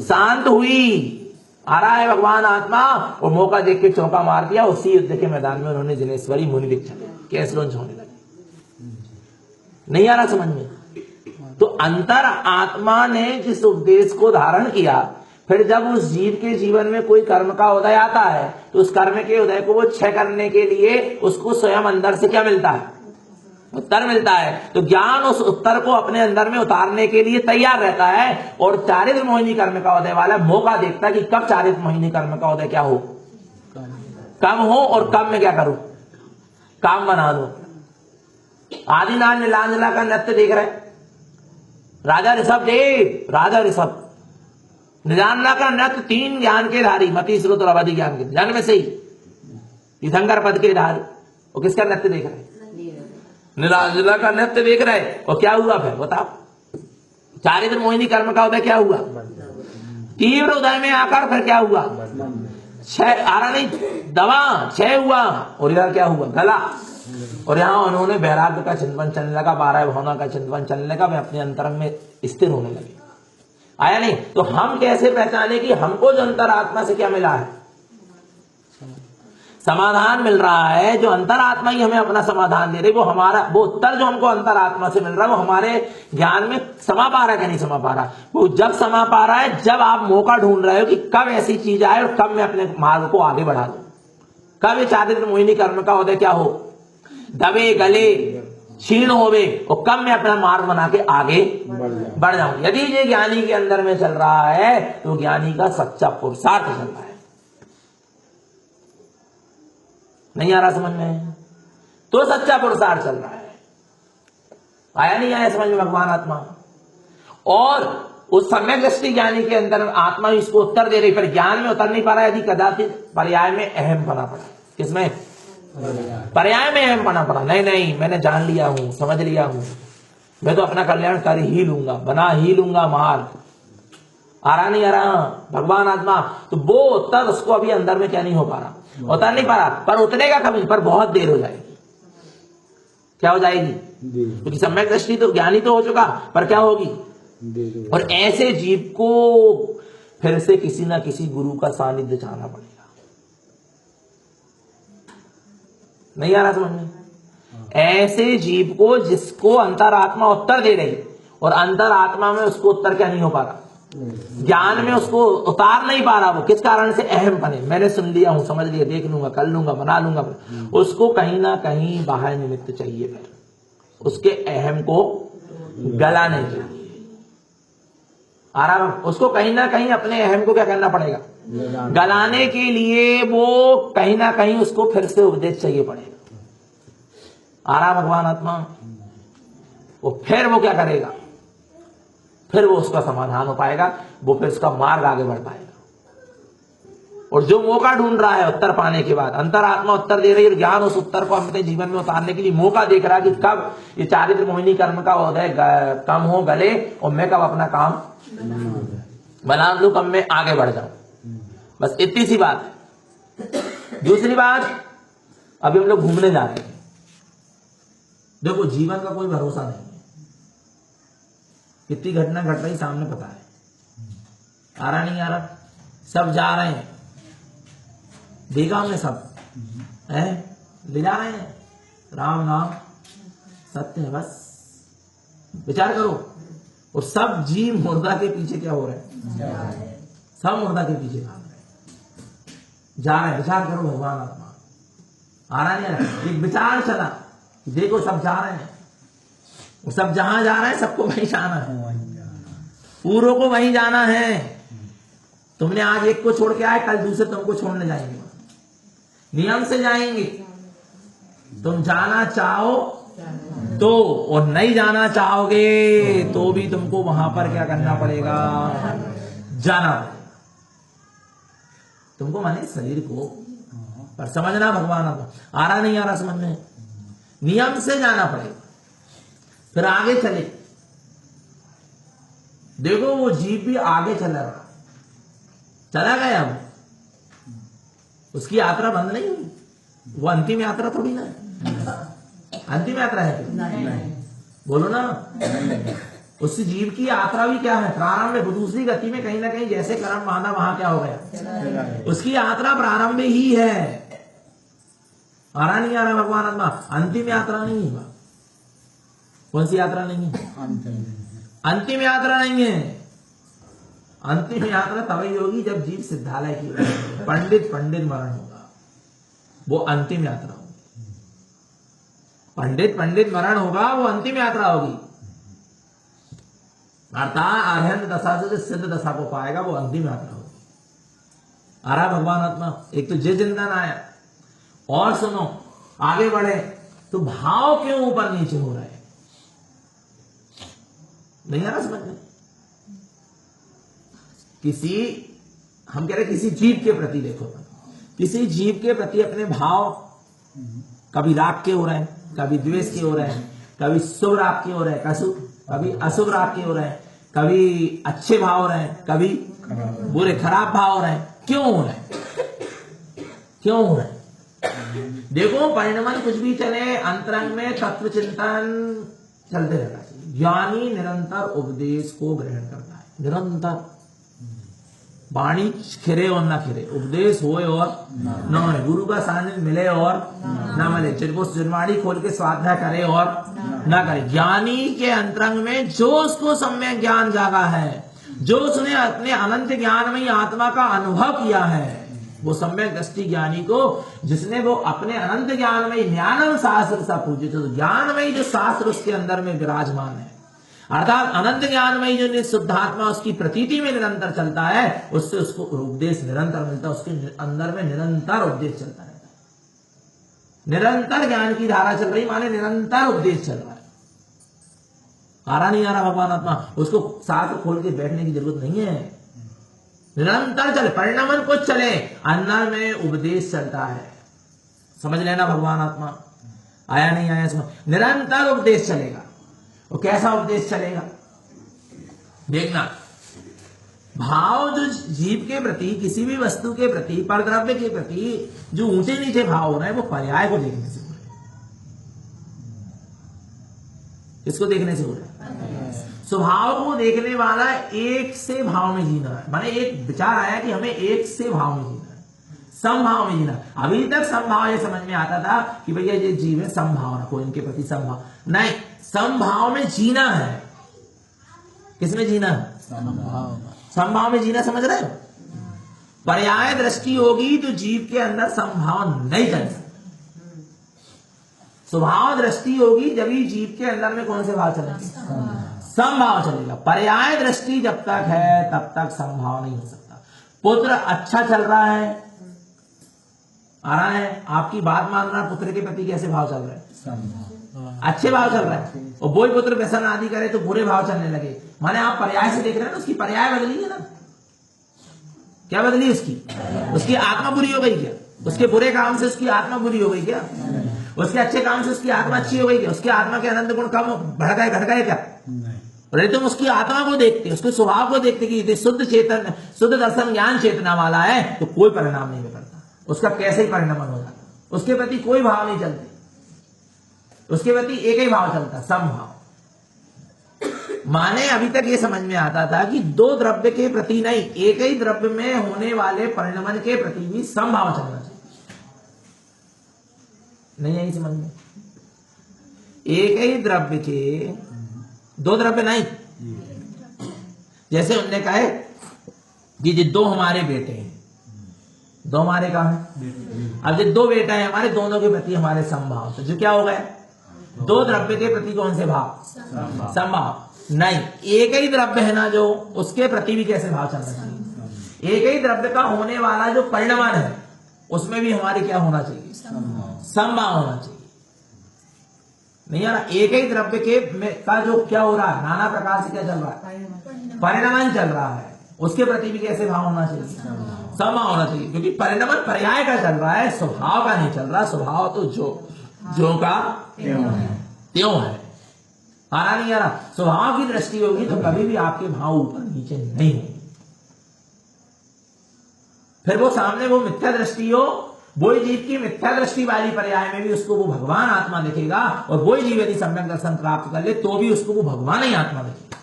शांत हुई। रहा है भगवान आत्मा। और मौका देख के चौका मार दिया। उसी युद्ध के मैदान में उन्होंने जिनेश्वरी मुनि दीक्षा केस लॉन्च होने लगी। नहीं आ रहा समझ में? तो अंतर आत्मा ने जिस उपदेश को धारण किया, फिर जब उस जीव के जीवन में कोई कर्म का उदय आता है, तो उस कर्म के उदय को वो क्षय करने के लिए उसको स्वयं अंदर से क्या मिलता है? उत्तर मिलता है। तो ज्ञान उस उत्तर को अपने अंदर में उतारने के लिए तैयार रहता है, और चारित्र मोहिनी कर्म का उदय वाला मौका देखता है कि कब चारित्र मोहिनी कर्म का उदय क्या हो, कम हो, और कब में क्या करूं, काम बना दो। आदिनाथ नीलांजला का नृत्य देख रहे, राजा ऋषभ नीलांजला का नृत्य 3 ज्ञान के धारी, मति श्रुत और अवधि ज्ञान के जन्म से ही तीर्थंकर पद के धारी। और किसका नृत्य देख रहे? नीलांजला का नृत्य देख रहे। और क्या हुआ फिर बताओ? चारित्र मोहिनी कर्म का उदय क्या हुआ? तीव्र उदय में आकर फिर क्या हुआ? क्षय हुआ। और इधर क्या हुआ? गला। और यहाँ उन्होंने वैराग्य का चिंतन चलने लगा, 12 भावना का चिंतन चलने लगा, वे अपने अंतरंग में स्थिर होने लगे। आया नहीं? तो हम कैसे पहचाने कि हमको जो अंतरात्मा से क्या मिला है? समाधान मिल रहा है। जो अंतरात्मा ही हमें अपना समाधान दे रही, वो हमारा, वो उत्तर जो हमको अंतरात्मा से मिल रहा है, वो हमारे ज्ञान में समा पा रहा है कि नहीं समा पा रहा? वो जब समा पा रहा है, जब आप मौका ढूंढ रहे हो कि कब ऐसी चीज आए और कब मैं अपने मार्ग को आगे बढ़ा दूं, कब ये चारित्र मोहिनी कर्म का उदय क्या हो, दबे गले क्षीण होवे, और कब मैं अपना मार्ग बना के आगे बढ़ जाऊं। यदि ये ज्ञानी के अंदर में चल रहा है, तो ज्ञानी का सच्चा पुरुषार्थ चल रहा है। नहीं आ रहा समझ में? तो सच्चा पुरुषार्थ चल रहा है। आया नहीं आया समझ में भगवान आत्मा? और उस सम्यक दृष्टि ज्ञानी के अंदर आत्मा इसको उत्तर दे रही, पर ज्ञान में उतर नहीं पा रहा है। यदि कदाचित पर्याय में अहम बना पड़ा। किसमें? पर्याय में अहम बना पड़ा। नहीं नहीं, मैंने जान लिया हूं, समझ लिया हूं, मैं तो अपना कल्याण कर ही लूंगा, बना ही लूंगा मार्ग। आ रहा नहीं आ रहा भगवान आत्मा? तो वो उत्तर उसको अभी अंदर में क्या नहीं हो पा रहा, उतर नहीं पा रहा। पर उतने का कभी, पर बहुत देर हो जाएगी। क्या हो जाएगी? क्योंकि सम्यक दृष्टि तो ज्ञानी तो हो चुका, पर क्या होगी? और ऐसे जीव को फिर से किसी ना किसी गुरु का सानिध्य चाहना पड़ेगा। नहीं आ रहा समझ में? ऐसे जीव को जिसको अंतरात्मा उत्तर दे रही, और अंतरात्मा में उसको उत्तर क्या नहीं हो पा रहा, ज्ञान में उसको उतार नहीं पा रहा। वो किस कारण से? अहम बने, मैंने सुन लिया हूं, समझ लिया, देख लूंगा, कर लूंगा, बना लूंगा। उसको कहीं ना कहीं बाहर निमित्त चाहिए, फिर उसके अहम को गलाने के लिए। आराम, उसको कहीं ना कहीं अपने अहम को क्या करना पड़ेगा, गलाने के लिए। वो कहीं ना कहीं उसको फिर से उपदेश चाहिए पड़ेगा। आराम भगवान आत्मा। वो फिर वो क्या करेगा, फिर वो उसका समाधान हो पाएगा, वो फिर उसका मार्ग आगे बढ़ पाएगा। और जो मौका ढूंढ रहा है उत्तर पाने के बाद, अंतरात्मा उत्तर दे रही है, ज्ञान उस उत्तर को अपने जीवन में उतारने के लिए मौका देख रहा है कि कब ये चारित्र मोहिनी कर्म का उदय कम हो गले, और मैं कब अपना काम बना लूं, कब मैं आगे बढ़ जाऊं। बस इतनी सी बात है। दूसरी बात, अभी हम लोग घूमने जा रहे हैं। देखो जीवन का कोई भरोसा नहीं है, कितनी घटना घट रही सामने पता है। आ रहा नहीं आ रहा? सब जा रहे हैं, देखा हमने, सब है ले जा रहे हैं। राम नाम सत्य है, बस विचार करो। और सब जीव मुर्दा के पीछे क्या हो रहे हैं? सब मुर्दा के पीछे भाग रहे हैं, जा रहे हैं। विचार करो भगवान आत्मा। आ रहा नहीं आ रहा? एक विचार चला, देखो सब जा रहे हैं, और सब जहां जा रहे हैं सबको वहीं जाना है, पूरों को वहीं जाना है। तुमने आज एक को छोड़ के आए, कल दूसरे तुमको छोड़ने जाएंगे, नियम से जाएंगे। तुम जाना चाहो तो, और नहीं जाना चाहोगे तो भी तुमको वहां पर क्या करना पड़ेगा, जाना पड़ेगा तुमको, माने शरीर को। पर समझना भगवान आपको आ रहा नहीं आ रहा समझ में? नियम से जाना पड़ेगा, फिर आगे चले। देखो वो जीव भी आगे चला रहा, चला गया, उसकी यात्रा बंद नहीं हुई। वो अंतिम यात्रा थोड़ी ना है, अंतिम यात्रा है नहीं। बोलो ना, उस जीव की यात्रा भी क्या है, प्रारंभ में दूसरी गति में कहीं ना कहीं जैसे कर्म बांधा वहां क्या हो गया, उसकी यात्रा प्रारंभ में ही है। आ रहा नहीं आ रहा भगवान आत्मा? अंतिम यात्रा नहीं होगा। कौन सी यात्रा नहीं है? अंतिम यात्रा नहीं है। अंतिम यात्रा तभी होगी जब जीव सिद्धालय की पंडित मरण होगा, वो अंतिम यात्रा होगी। पंडित मरण होगा, वो अंतिम यात्रा होगी। अर्थात अर्हंत दशा से सिद्ध दशा को पाएगा, वो अंतिम यात्रा होगी। आ रहा भगवान आत्मा? एक तो जय चिंतन आया, और सुनो आगे बढ़े तो भाव क्यों ऊपर नीचे हो रहे हैं? नहीं आ रहा समझ में? हम कह रहे किसी जीव के प्रति देखो, किसी जीव के प्रति अपने भाव कभी राग के हो रहे हैं, कभी द्वेष के हो रहे हैं, कभी शुभ राग के हो रहे हैं, कभी अशुभ राग के हो रहे हैं, कभी अच्छे भाव हो रहे हैं, कभी बुरे खराब भाव हो रहे हैं। क्यों हो रहे हैं? क्यों हो रहे हैं? देखो परिणमन कुछ भी चले, अंतरंग में तत्व चिंतन चलते रहता है। ज्ञानी निरंतर उपदेश को ग्रहण करता है, निरंतर। वाणी खिरे और ना खिरे, उपदेश होए और न होए, गुरु का सानिध्य मिले और न मिले, वो निर्वाणी खोल के स्वाध्याय करे और न करे। ज्ञानी के अंतरंग में जो उसको सम्यक ज्ञान जागा है, जो उसने अपने अनंत ज्ञान में आत्मा का अनुभव किया है, वो सम्यक दृष्टि ज्ञानी को, जिसने वो अपने अनंत ज्ञान में ज्ञानम शास्त्र सा पूजित, तो ज्ञान में जो शास्त्र उसके अंदर में विराजमान है, अर्थात अनंत ज्ञान में जो शुद्धात्मा उसकी प्रतीति में निरंतर चलता है, उससे उसको उपदेश निरंतर मिलता है, उसके अंदर में निरंतर उपदेश चलता रहता है। निरंतर ज्ञान की धारा चल रही, माने निरंतर उपदेश चल रहा है। आ रहा नहीं आ रहा भगवान आत्मा, उसको साथ खोल के बैठने की जरूरत नहीं है, निरंतर चले, परिणमन को चले, अंदर में उपदेश चलता है। समझ लेना भगवान आत्मा आया नहीं आया, समझ, निरंतर उपदेश चलेगा। और कैसा उपदेश चलेगा देखना, भाव जो जीव के प्रति, किसी भी वस्तु के प्रति, परद्रव्य के प्रति जो ऊंचे नीचे भाव हो रहे हैं, वो पर्याय को देखने से हो रहे हैं। इसको देखने से हो रहा है। स्वभाव को देखने वाला एक से भाव में जीना है, माने एक विचार आया कि हमें एक से भाव में जीना है, समभाव में जीना। अभी तक समभाव ये समझ में आता था कि भैया ये जीव है, समभाव रखो इनके प्रति, समभाव नहीं, समभाव में जीना है। किसमें जीना है? समभाव में जीना, समझ रहे हो? पर्याय दृष्टि होगी तो जीव के अंदर समभाव नहीं चल सकता। स्वभाव दृष्टि होगी जब ही जीव के अंदर में कौन से भाव चलेंगे? समभाव चलेगा। पर्याय दृष्टि जब तक है तब तक समभाव नहीं हो सकता। पुत्र अच्छा चल रहा है, आ रहा है, आपकी बात मान रहा, पुत्र के प्रति कैसे भाव चल रहा है? अच्छे भाव चल रहा है। और बोई पुत्र व्यसन आदि करे तो बुरे भाव चलने लगे, माने आप पर्याय से देख रहे हैं ना, उसकी पर्याय बदली है ना। क्या बदली उसकी? उसकी आत्मा बुरी हो गई क्या? उसके बुरे काम से उसकी आत्मा बुरी हो गई क्या? उसके अच्छे काम से उसकी आत्मा अच्छी हो गई क्या? उसके आत्मा के आनंद गुण कम बढ़ गए, घट गए क्या? अरे तुम उसकी आत्मा को देखते, उसके स्वभाव को देखते कि शुद्ध चेतन, शुद्ध दर्शन ज्ञान चेतना वाला है, तो कोई परिणाम नहीं बिगड़ता, उसका कैसे ही परिणाम हो जाता, उसके प्रति कोई भाव नहीं चलते, उसके प्रति एक ही भाव चलता, समभाव। माने अभी तक ये समझ में आता था कि दो द्रव्य के प्रति नहीं, एक ही द्रव्य में होने वाले परिणमन के प्रति भी समभाव चलना चाहिए। नहीं आई समझ में? एक ही द्रव्य के, दो द्रव्य नहीं, जैसे उनने कहा है कि दो हमारे बेटे हैं, दो हमारे कहा है, अब जो दो बेटा है हमारे, दोनों के प्रति हमारे समभाव, तो जो क्या हो गया? दो द्रव्य के प्रति कौन से भाव? समभाव। नहीं, एक ही द्रव्य है ना जो, उसके प्रति भी कैसे भाव चलना चाहिए? एक ही द्रव्य का होने वाला जो परिणमन है उसमें भी हमारे क्या होना चाहिए? समभाव होना चाहिए। नहीं यार, एक ही द्रव्य के का जो क्या हो रहा है, नाना प्रकार से क्या चल रहा है? परिणमन चल रहा है, उसके प्रति भी कैसे भाव होना चाहिए? समभाव होना चाहिए। क्योंकि परिणमन पर्याय का चल रहा है, स्वभाव का नहीं चल रहा। स्वभाव तो जो का त्यों है, आ रहा नहीं आ रहा। स्वभाव की दृष्टि होगी तो कभी भी आपके भाव ऊपर नीचे नहीं होंगे। फिर वो सामने वो मिथ्या दृष्टि हो, वो जीव की मिथ्या दृष्टि वाली पर्याय में भी उसको वो भगवान आत्मा दिखेगा, और वो जीव यदि सम्यक दर्शन प्राप्त कर ले तो भी उसको वो भगवान ही आत्मा दिखेगा।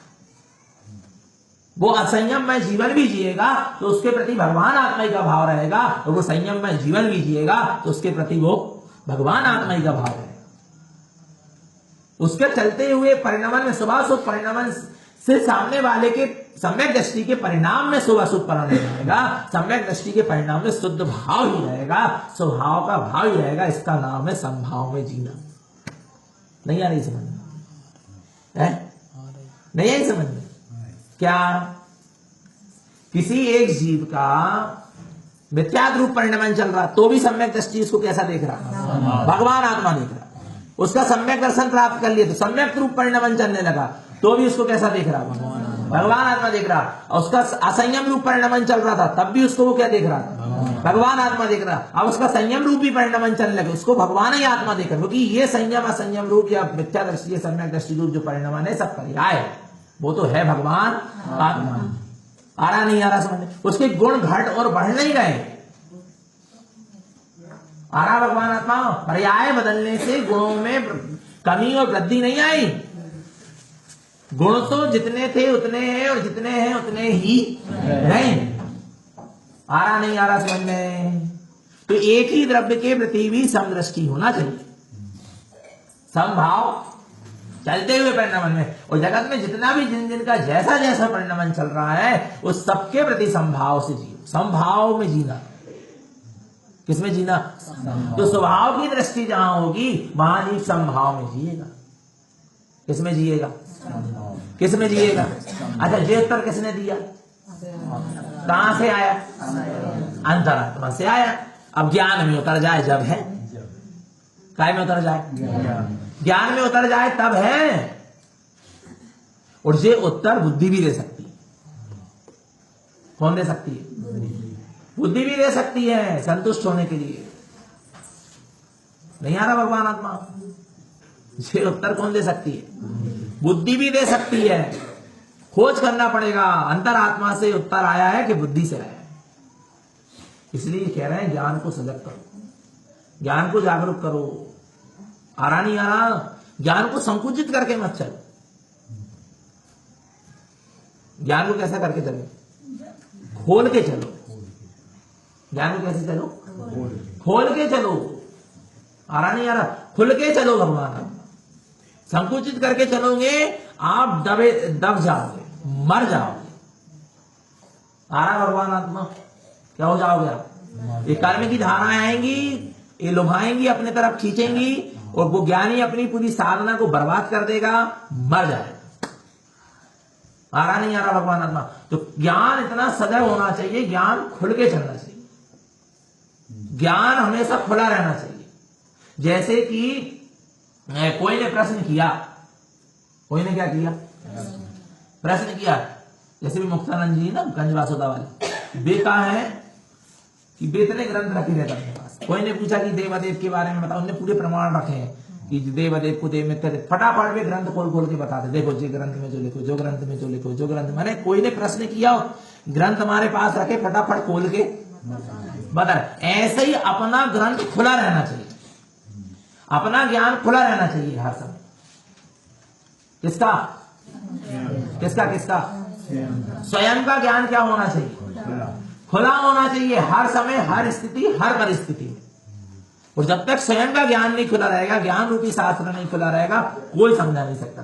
वो असंयम में जीवन भी जिएगा तो उसके प्रति भगवान आत्मा का भाव रहेगा, और वो संयम में जीवन भी जिएगा तो उसके प्रति वो भगवान आत्मा का भाव रहेगा। उसके चलते हुए परिणमन में शुभ शुभ परिणमन से सामने वाले के सम्यक दृष्टि के परिणाम में शुभ शुभ परिणाम रहेगा, सम्यक दृष्टि के परिणाम में शुद्ध भाव ही रहेगा, स्वभाव का भाव ही रहेगा। इसका नाम है समभाव में जीना। नहीं आ रही समझ में? नहीं आई समझ में? क्या किसी एक जीव का मिथ्यात्व रूप परिणमन चल रहा तो भी सम्यक दृष्टि उसको कैसा देख रहा? भगवान आत्मा देख रहा। उसका सम्यक दर्शन प्राप्त कर लिया तो सम्यक रूप परिणमन चलने लगा तो भी उसको कैसा देख रहा? भगवान आत्मा देख रहा। और उसका असंयम रूप परिणमन चल रहा था तब भी उसको वो क्या देख रहा था? भगवान आत्मा देख रहा। अब उसका संयम रूप भी परिणमन चलने लगे, उसको भगवान ही आत्मा देख रहा। क्योंकि ये संयम असंयम रूप या मिथ्या दृष्टि सम्यक दृष्टि रूप जो परिणमन है सब पर्याय है, वो तो है भगवान आत्मा। आ रहा नहीं आ रहा समझ? उसके गुण घट और बढ़ नहीं गए। आ रहा भगवान आत्मा, पर्याय बदलने से गुणों में कमी और वृद्धि नहीं आई। गुण तो जितने थे उतने हैं, और जितने हैं उतने ही नहीं। आ रहा नहीं आ रहा समझ में? तो एक ही द्रव्य के प्रति भी समदृष्टि होना चाहिए, समभाव चलते हुए परिणमन में। और जगत में जितना भी जिन जिन का जैसा जैसा परिणमन चल रहा है उस सबके प्रति समभाव से जियो, समभाव में जीना। किसमें जीना? तो स्वभाव की दृष्टि जहां होगी वहां जीव समभाव में जिएगा। किसमें जिएगा? किसमें जिएगा? अच्छा, ये उत्तर किसने दिया? कहां से आया? अंतरात्मा से आया। अब ज्ञान में उतर जाए जब है, काय में उतर जाए? ज्ञान में उतर जाए तब है। और ये उत्तर बुद्धि भी दे सकती है। कौन दे सकती है? बुद्धि भी दे सकती है संतुष्ट होने के लिए। नहीं आ रहा भगवान आत्मा? ये उत्तर कौन दे सकती है? बुद्धि भी दे सकती है। खोज करना पड़ेगा, अंतरात्मा से उत्तर आया है कि बुद्धि से आया है। इसलिए कह रहे हैं ज्ञान को सजग करो, ज्ञान को जागरूक करो। आ रहा नहीं आ रहा? ज्ञान को संकुचित करके मत चलो। ज्ञान को कैसा करके चलो? खोल के चलो। ज्ञान को कैसे चलो? खोल के चलो। आ रहा नहीं आ रहा? खुल के चलो भगवान। संकुचित करके चलोगे आप दब जाओगे, मर जाओगे। आ रहा भगवान आत्मा? क्या हो जाओगे आप? ये कर्म की धाराएं आएंगी, ये लुभाएंगी, अपने तरफ खींचेंगी, और वो ज्ञानी अपनी पूरी साधना को बर्बाद कर देगा, मर जाएगा। आ रहा नहीं आ रहा भगवान आत्मा? तो ज्ञान इतना सदैव होना चाहिए, ज्ञान खुल के चलना चाहिए, ज्ञान हमेशा खुला रहना चाहिए। जैसे कि कोई ने प्रश्न किया, कोई ने क्या किया? प्रश्न किया। जैसे भी मुक्तानंद जी ना, गंज वासुदा वाले, वे कहा है कि वे इतने ग्रंथ रखे रहते अपने पास। कोई ने पूछा कि देवदेव के बारे में बताओ, उन्होंने पूरे प्रमाण रखे हैं कि देवदेव को देव में करे, फटाफट वे ग्रंथ खोल खोल के बताते, देखो जो ग्रंथ में जो लिखो, जो ग्रंथ में जो लिखो, जो ग्रंथ। मैंने कोई ने प्रश्न किया, ग्रंथ हमारे पास रखे, फटाफट खोल के बता। ऐसे ही अपना ग्रंथ खुला रहना चाहिए, अपना ज्ञान खुला रहना चाहिए हर समय। किसका? किसका किसका? स्वयं का ज्ञान क्या होना चाहिए? खुला होना चाहिए हर समय, हर स्थिति, हर परिस्थिति में। और जब तक स्वयं का ज्ञान नहीं खुला रहेगा, ज्ञान रूपी शास्त्र नहीं खुला रहेगा, कोई समझा नहीं सकता।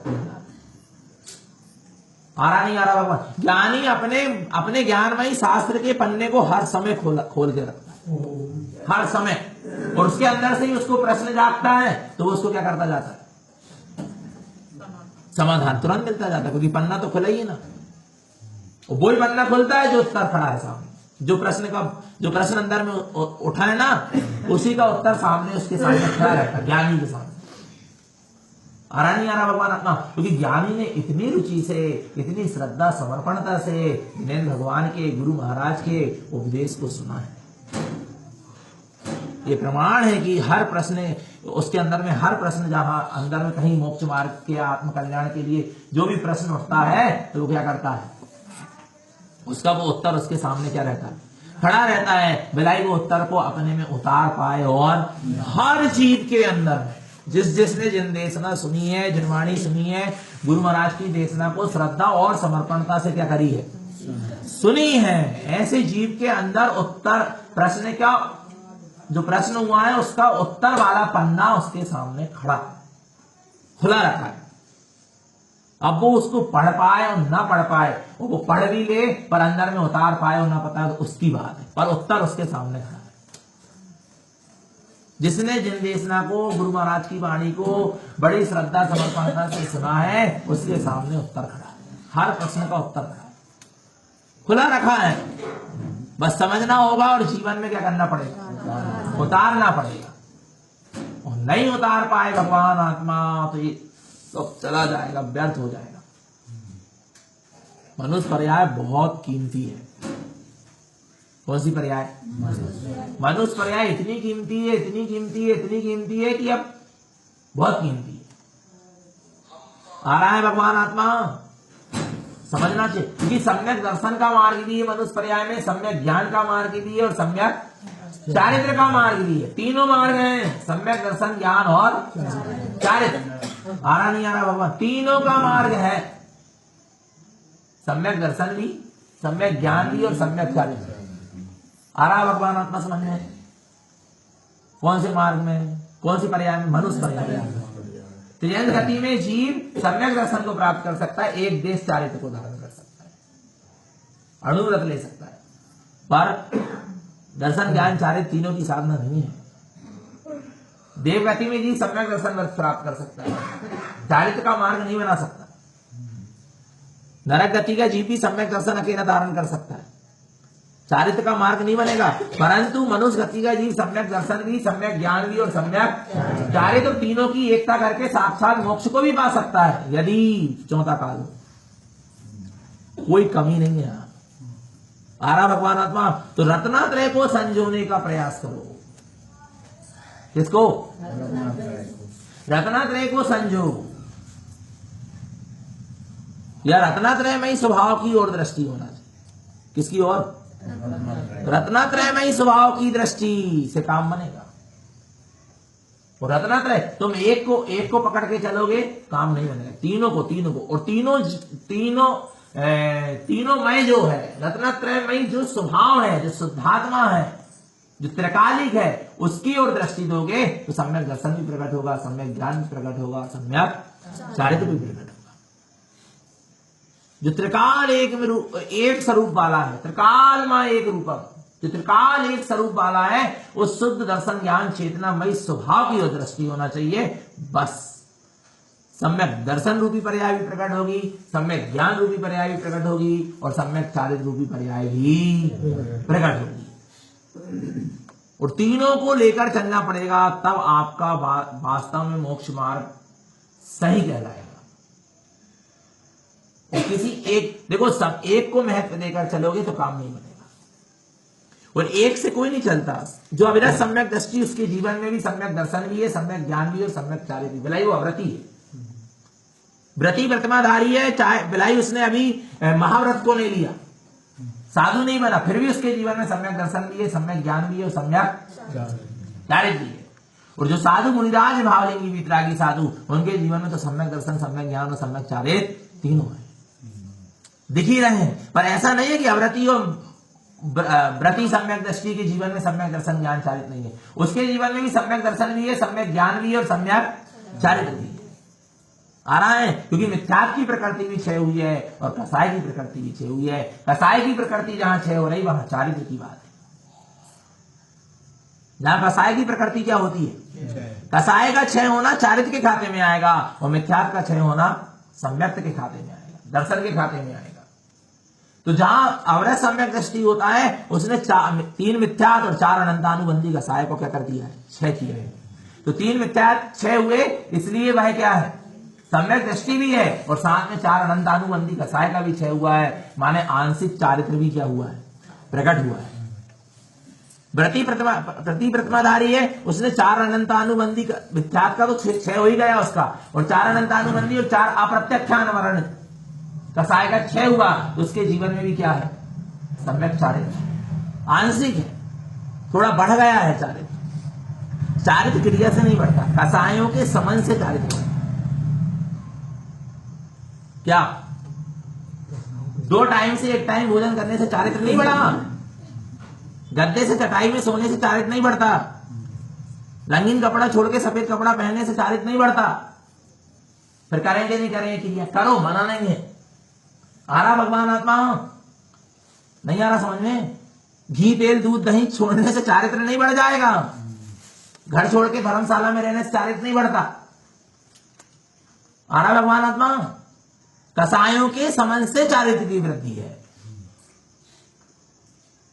आ रहा नहीं आ रहा भगवान? ज्ञानी अपने ज्ञान में ही शास्त्र के पन्ने को हर समय खोल के रखता है, हर समय। और उसके अंदर से ही उसको प्रश्न जागता है, तो वो उसको क्या करता जाता है? समाधान तुरंत मिलता जाता है, क्योंकि पन्ना तो खुला ही है ना। वही पन्ना खुलता है जो उत्तर खड़ा है सामने। जो प्रश्न अंदर में उठा है ना, उसी का उत्तर सामने उसके सामने खड़ा रहता है, ज्ञानी के सामने। आ रहा नहीं आ रहा भगवान अपना? क्योंकि ज्ञानी ने इतनी रुचि से, इतनी श्रद्धा समर्पणता से जिनेंद्र भगवान के, गुरु महाराज के उपदेश को सुना है। ये प्रमाण है कि हर प्रश्न, उसके अंदर में हर प्रश्न, जहां अंदर में कहीं मोक्ष मार्ग के, आत्म कल्याण के लिए जो भी प्रश्न उठता है, तो वो क्या करता है? उसका वो उत्तर उसके सामने क्या रहता है? खड़ा रहता है। बिलाई वो उत्तर को अपने में उतार पाए। और हर जीव के अंदर जिसने जिन देशना सुनी है, जिन वाणी सुनी है, गुरु महाराज की देशना को श्रद्धा और समर्पणता से क्या करी है? सुनी है। ऐसे जीव के अंदर उत्तर, प्रश्न का जो प्रश्न हुआ है उसका उत्तर वाला पन्ना उसके सामने खड़ा, खुला रखा है। अब वो उसको पढ़ पाए और ना पढ़ पाए, वो पढ़ भी ले पर अंदर में उतार पाए और ना पता है, तो उसकी बात है, पर उत्तर उसके सामने खड़ा है। जिसने जिन देशना को, गुरु महाराज की वाणी को बड़ी श्रद्धा समर्पणता से सुना है, उसके सामने उत्तर खड़ा है। हर प्रश्न का उत्तर खड़ा है, खुला रखा है। बस समझना होगा और जीवन में क्या करना पड़ेगा? उतारना पड़ेगा। और नहीं उतार पाए भगवान आत्मा, तो ये सब चला जाएगा, व्यर्थ हो जाएगा। मनुष्य पर्याय बहुत कीमती है। कौन सी पर्याय? मनुष्य पर्याय इतनी कीमती है, इतनी कीमती है, इतनी कीमती है कि अब बहुत कीमती है। आ रहा है भगवान आत्मा? समझना चाहिए, क्योंकि सम्यक दर्शन का मार्ग भी है मनुष्य पर्याय में, सम्यक ज्ञान का मार्ग भी है, और सम्यक चारित्र का मार्ग भी है। तीनों मार्ग हैं, सम्यक दर्शन, ज्ञान और चारित्र। आ रहा नहीं आ रहा भगवान? तीनों का मार्ग है। सम्यक दर्शन भी, सम्यक ज्ञान भी, और सम्यक चारित्र। आ रहा भगवान आत्मा समझ में? कौन से मार्ग में, कौन सी पर्याय में? मनुष्य पर्याय में। त्रियंत गति में जीव सम्यक दर्शन को प्राप्त कर सकता है, एक देश चारित्र को धारण कर सकता है, अणुव्रत ले सकता है, पर दर्शन ज्ञान चारित्र तीनों की साधना नहीं है। देव गति में जीव सम्यक दर्शन प्राप्त कर सकता है, चारित्र का मार्ग नहीं बना सकता। नरक गति का जीव भी सम्यक दर्शन अकेला धारण कर सकता है, चारित्र का मार्ग नहीं बनेगा। परंतु मनुष्य गति का जीव सम्यक दर्शन भी, सम्यक ज्ञान भी और सम्यक चारित्र, तीनों की एकता करके साक्षात मोक्ष को भी पा सकता है, यदि चौथा काल हो। कोई कमी नहीं है। आ रहा भगवान आत्मा। तो रत्नात्रय को संजोने का प्रयास करो। किसको? रत्नात्रय को संजो, या रत्नात्रयमयी स्वभाव की ओर दृष्टि होना चाहिए। किसकी ओर? रत्नात्रयमयी स्वभाव की दृष्टि से काम बनेगा। और रत्नात्रय, तुम एक को पकड़ के चलोगे, काम नहीं बनेगा। तीनों को और तीनों मय जो है, रत्नात्रयमयी जो स्वभाव है, जो शुद्धात्मा है, जो त्रिकालिक है, उसकी ओर दृष्टि दोगे तो सम्यक दर्शन भी प्रकट होगा, सम्यक ज्ञान भी प्रकट होगा, सम्यक चारित्र भी प्रकट होगा। जो त्रिकाल एक स्वरूप वाला है, त्रिकाल में एक रूपम, जो त्रिकाल एक स्वरूप वाला है, उस शुद्ध दर्शन ज्ञान चेतनामयी स्वभाव की ओर दृष्टि होना चाहिए। बस सम्यक दर्शन रूपी पर्याय भी प्रकट होगी, सम्यक ज्ञान रूपी पर्याय भी प्रकट होगी, और सम्यक चारित्र रूपी पर्याय भी प्रकट होगी। और तीनों को लेकर चलना पड़ेगा, तब आपका वास्तव में मोक्ष मार्ग सही कहलाएगा। किसी एक, देखो, सब एक को महत्व देकर चलोगे तो काम नहीं बनेगा। और एक से कोई नहीं चलता। जो अविरत सम्यक दृष्टि, उसके जीवन में भी सम्यक दर्शन भी है, सम्यक ज्ञान भी है और सम्यक चारित्र भी। बिलाई वो अव्रती है, व्रती व्रतमाधारी है। चाहे बिलाई उसने अभी महाव्रत को नहीं लिया, साधु नहीं बना, फिर भी उसके जीवन में सम्यक दर्शन भी है, सम्यक ज्ञान भी है और सम्यक चारित्र भी है। और जो साधु मुनिराज भावलिंगी वितरागी साधु, उनके जीवन में तो सम्यक दर्शन, सम्यक ज्ञान और सम्यक चारित्र तीनों है, दिख ही रहे हैं। पर ऐसा नहीं है कि अव्रती और व्रती सम्यक दृष्टि के जीवन में सम्यक दर्शन ज्ञान चारित्र नहीं है। उसके जीवन में भी सम्यक दर्शन भी है, सम्यक ज्ञान भी है और सम्यक चारित्र भी है। आ रहा है, क्योंकि मिथ्यात्व की प्रकृति भी क्षय हुई है और कसाय की प्रकृति भी क्षय हुई है। कसाय की प्रकृति जहां क्षय हो रही, वहां चारित्र की बात है। जहां कसाय की प्रकृति क्या होती है? कसाय का क्षय होना चारित्र के खाते में आएगा, और मिथ्यात्व का क्षय होना सम्यक्त के खाते में आएगा, दर्शन के खाते में आएगा। तो जहां अवरत सम्यक दृष्टि होता है, उसने 3 मिथ्यात्व और 4 अनंतानुबंधी कसाय को क्या कर दिया है? क्षय किया है। तो 3 मिथ्यात्व क्षय हुए, इसलिए वह क्या है? सम्यक दृष्टि भी है, और साथ में 4 अनंतानुबंधी कसाय का भी क्षय हुआ है। माने आंशिक चारित्र भी क्या हुआ है? प्रकट हुआ है। प्रति प्रतिमाधारी है, उसने 4 अनंतानुबंधी मिथ्यात्व का तो क्षय हो ही गया उसका, और 4 अनंतानुबंधी और 4 अप्रत्यक्षान वर्ण कसाय का क्षय हुआ, तो उसके जीवन में भी क्या है? सम्यक चारित्र आंशिक है, थोड़ा बढ़ गया है चारित्र। चारित्र क्रिया से नहीं बढ़ता, कसायों के समन से चारित्र बढ़ता। क्या 2 टाइम से 1 टाइम भोजन करने से चारित्र नहीं बढ़ा? गद्दे से चटाई में सोने से चारित्र नहीं बढ़ता? रंगीन कपड़ा छोड़ के सफेद कपड़ा पहनने से चारित्र नहीं बढ़ता? फिर करेंगे नहीं करेंगे क्रिया? करो, मना नहीं है। आ रहा भगवान आत्मा? नहीं आ रहा समझ में? घी तेल दूध दही छोड़ने से चारित्र नहीं बढ़ जाएगा। घर छोड़ के धर्मशाला में रहने से चारित्र नहीं बढ़ता। आ रहा भगवान आत्मा? कसायों के समन से चारित्र की वृद्धि है।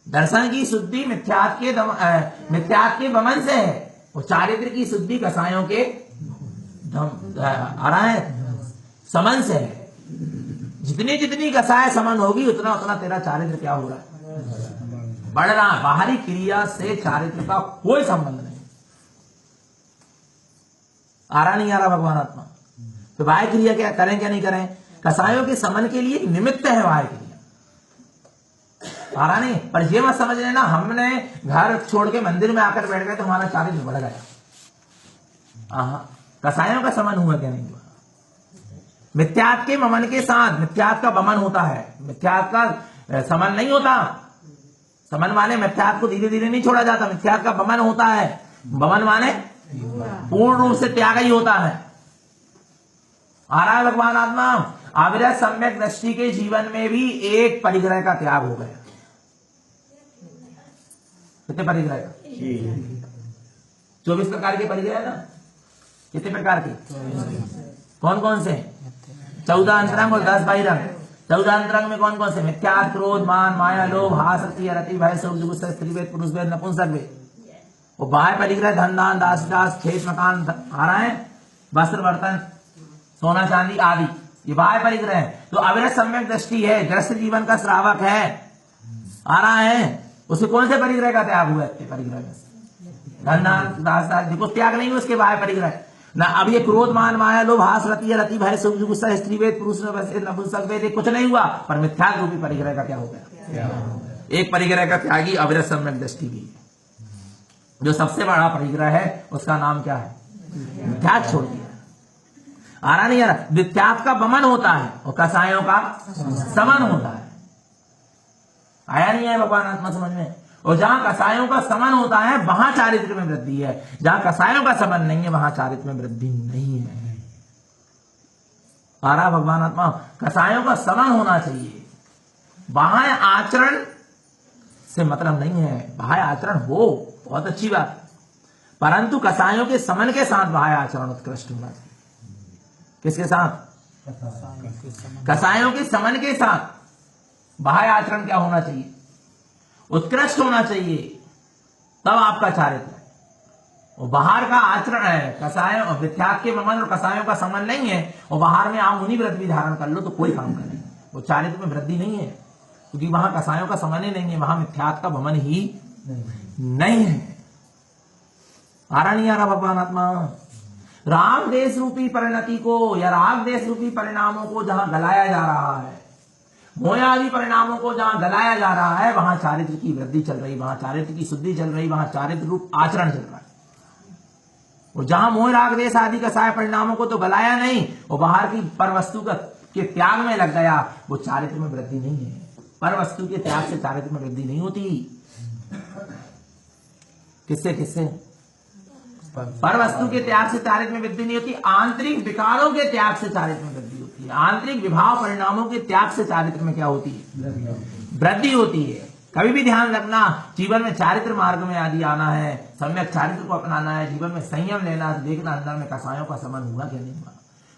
दर्शन की शुद्धि मिथ्यात्व के वमन से है, और चारित्र की शुद्धि कसायों के आ रहा है समन से है। जितनी जितनी कसाय समन होगी, उतना उतना तेरा चारित्र क्या हो रहा है? बढ़ रहा है। बाहरी क्रिया से चारित्र का कोई संबंध नहीं। आ रहा नहीं आ रहा भगवान आत्मा? तो बाह्य क्रिया क्या करें क्या नहीं करें? कसायों के समन के लिए निमित्त है बाह्य क्रिया। आ रहा नहीं? पर ये मत समझ लेना हमने घर छोड़ के मंदिर में आकर बैठ गए तो हमारा चारित्र बढ़ गया। कसायों का समन हुआ क्या? नहीं हुआ। मिथ्यात्व के ममन के साथ मिथ्यात्व का बमन होता है, मिथ्यात्व का समन नहीं होता। समन माने मिथ्यात्व को धीरे धीरे नहीं छोड़ा जाता, मिथ्यात्व का बमन होता है। बमन माने पूर्ण रूप से त्याग ही होता है। आ रहा है भगवान आत्मा? अविरत सम्यक दृष्टि के जीवन में भी एक परिग्रह का त्याग हो गया। कितने परिग्रह का? 24 प्रकार के परिग्रह ना? कितने प्रकार के? कौन कौन से? 14 अंतरंग और 10 बहिरंग। 14 में कौन कौन से? मिथ्या, क्रोध, मान, माया, लोभ, हास, रति, रति, भय, शोक, जुगुप्सा, स्त्री वेद, पुरुष वेद, नपुंसक वेद। वो बाह्य परिग्रह धन दान दास दास खेत मकान आ रहा है, वस्त्र बर्तन सोना चांदी आदि, ये बाह्य परिग्रह है। तो अविरत सम्यक दृष्टि है, ग्रस्त जीवन का श्रावक है, आ रहा है, उसके कौन से परिग्रह का त्याग हुआ? परिग्रह में धन दान दास दास देखो त्याग नहीं है उसके बाह्य परिग्रह ना। अब ये क्रोध मान माया लोभ हास रति रति भय शोक जुगुप्सा स्त्री वेद पुरुष नपुंसक वेद कुछ नहीं हुआ, पर मिथ्या रूपी परिग्रह का क्या हो गया? एक परिग्रह का त्यागी अविरत सम्यक दृष्टि भी है। जो सबसे बड़ा परिग्रह है उसका नाम क्या है? मिथ्या छोड़ दिया। आ रहा नहीं आ रहा? मिथ्यात्व का वमन होता है और कसायों का समन होता है। आया नहीं है भगवान आत्मा समझ में? और जहां कसायों का समन होता है वहां चारित्र में वृद्धि है, जहां कसायों का समन नहीं है वहां चारित्र में वृद्धि नहीं है। आ रहा भगवान आत्मा? कसायों का समन होना चाहिए, बाह्य आचरण से मतलब नहीं है। बाह्य आचरण हो बहुत अच्छी बात है, परंतु कसायों के समन के साथ बाह्य आचरण उत्कृष्ट होना चाहिए। किसके साथ? कसायों के समन के साथ बाह्य आचरण क्या होना चाहिए? उत्कृष्ट होना चाहिए, तब आपका चारित्र है। और बाहर का आचरण है कसायों और मिथ्यात्व के वमन और कसायों का समन नहीं है, और बाहर में आप मुनि व्रत भी धारण कर लो तो कोई काम का नहीं, वो चारित्र में वृद्धि नहीं है, क्योंकि वहां कसायों का समन ही नहीं है, वहां मिथ्यात्व का वमन ही नहीं है। आ रहा नहीं आ रहा भगवान आत्मा? राग देश रूपी परिणति को या राग देश रूपी परिणामों को जहां गलाया जा रहा है, मोया आदि परिणामों को जहां गलाया जा रहा है, वहां चारित्र की वृद्धि चल रही, वहां चारित्र की शुद्धि चल रही, वहां चारित्र रूप आचरण चल रहा है। और जहां मोह राग देश आदि कसाय परिणामों को तो गलाया नहीं और बाहर की पर वस्तु के त्याग में लग गया, वो चारित्र में वृद्धि नहीं है। पर वस्तु के त्याग से चारित्र में वृद्धि नहीं होती। किससे किससे? पर वस्तु के त्याग से चारित्र में वृद्धि नहीं होती, आंतरिक विकारों के त्याग से चारित्र में वृद्धि होती है। आंतरिक विभाव परिणामों के त्याग से चारित्र में क्या होती है? वृद्धि होती है। कभी भी ध्यान रखना, जीवन में चारित्र मार्ग में आदि आना है, सम्यक चारित्र को अपनाना है, जीवन में संयम लेना, देखना अंदर में कसायों का समन हुआ क्या नहीं हुआ,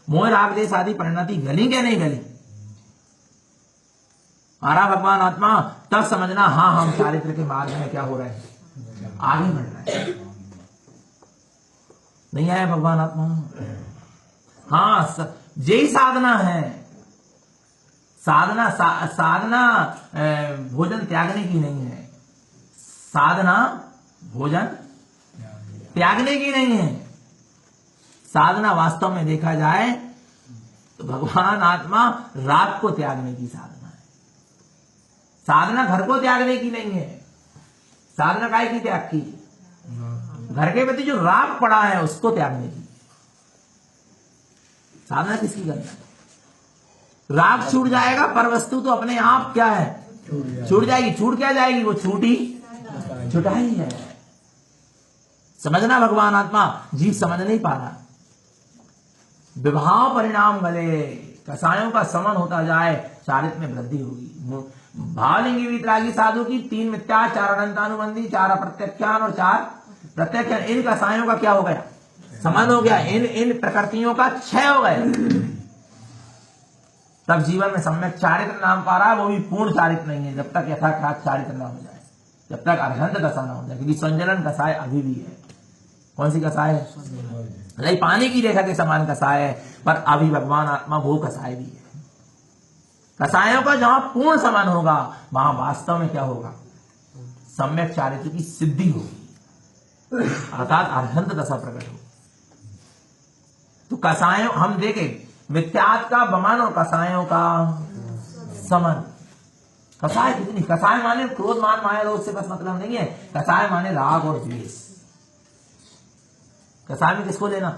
मोह राग देश आदि परिणति गली क्या नहीं गली। आरा भगवान आत्मा, तब समझना हाँ हम चारित्र के मार्ग में क्या हो रहे हैं? आगे बढ़ रहे हैं। नहीं आया भगवान आत्मा? हाँ, यही साधना है। साधना भोजन त्यागने की नहीं है, साधना भोजन त्यागने की नहीं है। साधना वास्तव में देखा जाए तो भगवान आत्मा राग को त्यागने की साधना है। साधना घर को त्यागने की नहीं है। साधना काय की त्याग की? घर के प्रति जो राग पड़ा है उसको त्यागने की। साधना किसकी करना है? राग छूट जाएगा, पर वस्तु तो अपने आप क्या है? छूट जाएगी। छूट क्या जाएगी? वो छूटी छुटाई है। समझना भगवान आत्मा, जीव समझ नहीं पा रहा। विभाव परिणाम गले, कसायों का समन होता जाए, चारित्र में वृद्धि होगी। भावलिंगी वितरागी साधु की 3 मिथ्या, 4 अनंतानुबंधी, 4 अप्रत्यक्षान और 4 प्रत्यक्ष। इन कसायों का क्या हो गया? समन हो गया। इन प्रकृतियों का क्षय हो गया। तब जीवन में सम्यक चारित्र नाम पा रहा है, वो भी पूर्ण चारित्र नहीं है जब तक यथार्थात चारित्र ना हो जाए, जब तक अर्हंत दशा ना हो जाए। क्योंकि संजलन कसाय अभी भी है। कौन सी कसाय है? नहीं, पानी की रेखा के समान कसाय है, पर अभी भगवान आत्मा वो कसाय भी है। कसायों का जहां पूर्ण समान होगा वहां वास्तव में क्या होगा? सम्यक चारित्र की सिद्धि होगी, अर्थात अर्हंत दशा प्रकट होगी। तो कसायों हम देखें, मिथ्यात्व का वमन और कसायों का समन। कसाय कितनी? कसाय माने क्रोध मान माया लोभ से बस मतलब नहीं है। कसाय माने राग और द्वेष। कसाय में किसको लेना?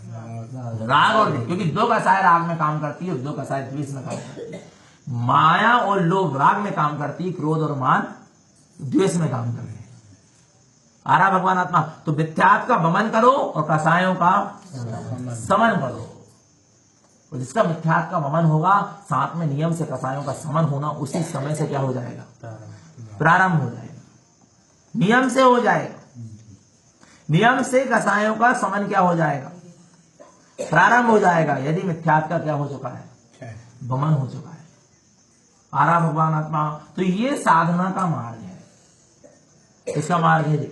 राग और द्वेष। क्योंकि 2 कसाय राग में काम करती है और 2 कसाय द्वेष में काम करती है। माया और लोभ राग में काम करती है, क्रोध और मान द्वेष में काम करती है। आ रहा भगवान आत्मा? तो मिथ्यात्व का वमन करो और कसायों का समन करो। और जिसका मिथ्यात्व का वमन होगा, साथ में नियम से कसायों का समन होना उसी समय से क्या हो जाएगा? प्रारंभ हो जाएगा। नियम से हो जाएगा। नियम से कसायों का समन क्या हो जाएगा? प्रारंभ हो जाएगा। यदि मिथ्यात्व का क्या हो चुका है? वमन हो चुका है। आ रहा भगवान आत्मा। तो ये साधना का मार्ग है। इसका मार्ग है जी।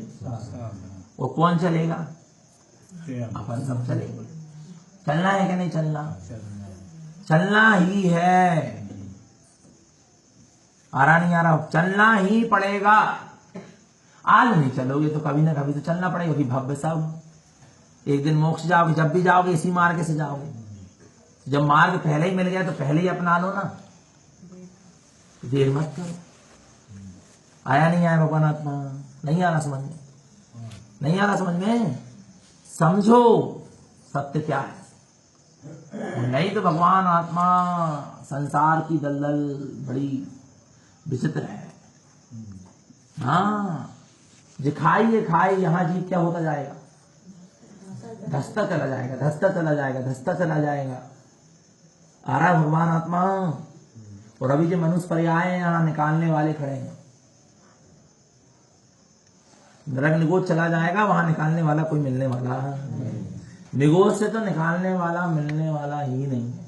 वो कौन चलेगा? अपन सब चलेंगे। चलना है कि नहीं चलना? चलना ही है। आ रहा नहीं आ रहा? चलना ही पड़ेगा। आज नहीं चलोगे तो कभी ना कभी तो चलना पड़ेगा। कि भव्य सब एक दिन मोक्ष जाओगे, जब भी जाओगे इसी मार्ग से जाओगे। जब मार्ग पहले ही मिल गया तो पहले ही अपना लो ना, देर मत करो। आया नहीं आया भगवान आत्मा? नहीं आ रहा समझ में? नहीं आ रहा समझ में? समझो सत्य क्या है। नहीं तो भगवान आत्मा संसार की दलदल बड़ी विचित्र है। हाँ, जो खाइए खाए, यहां जीव क्या होता जाएगा? धसता चला जाएगा, धसता चला जाएगा, धसता चला जाएगा। आ रहा भगवान आत्मा। और अभी जो मनुष्य पर्याय यहां निकालने वाले खड़े हैं। नरक निगोद चला जाएगा, वहां निकालने वाला कोई मिलने वाला निगोद से तो निकालने वाला मिलने वाला ही नहीं है।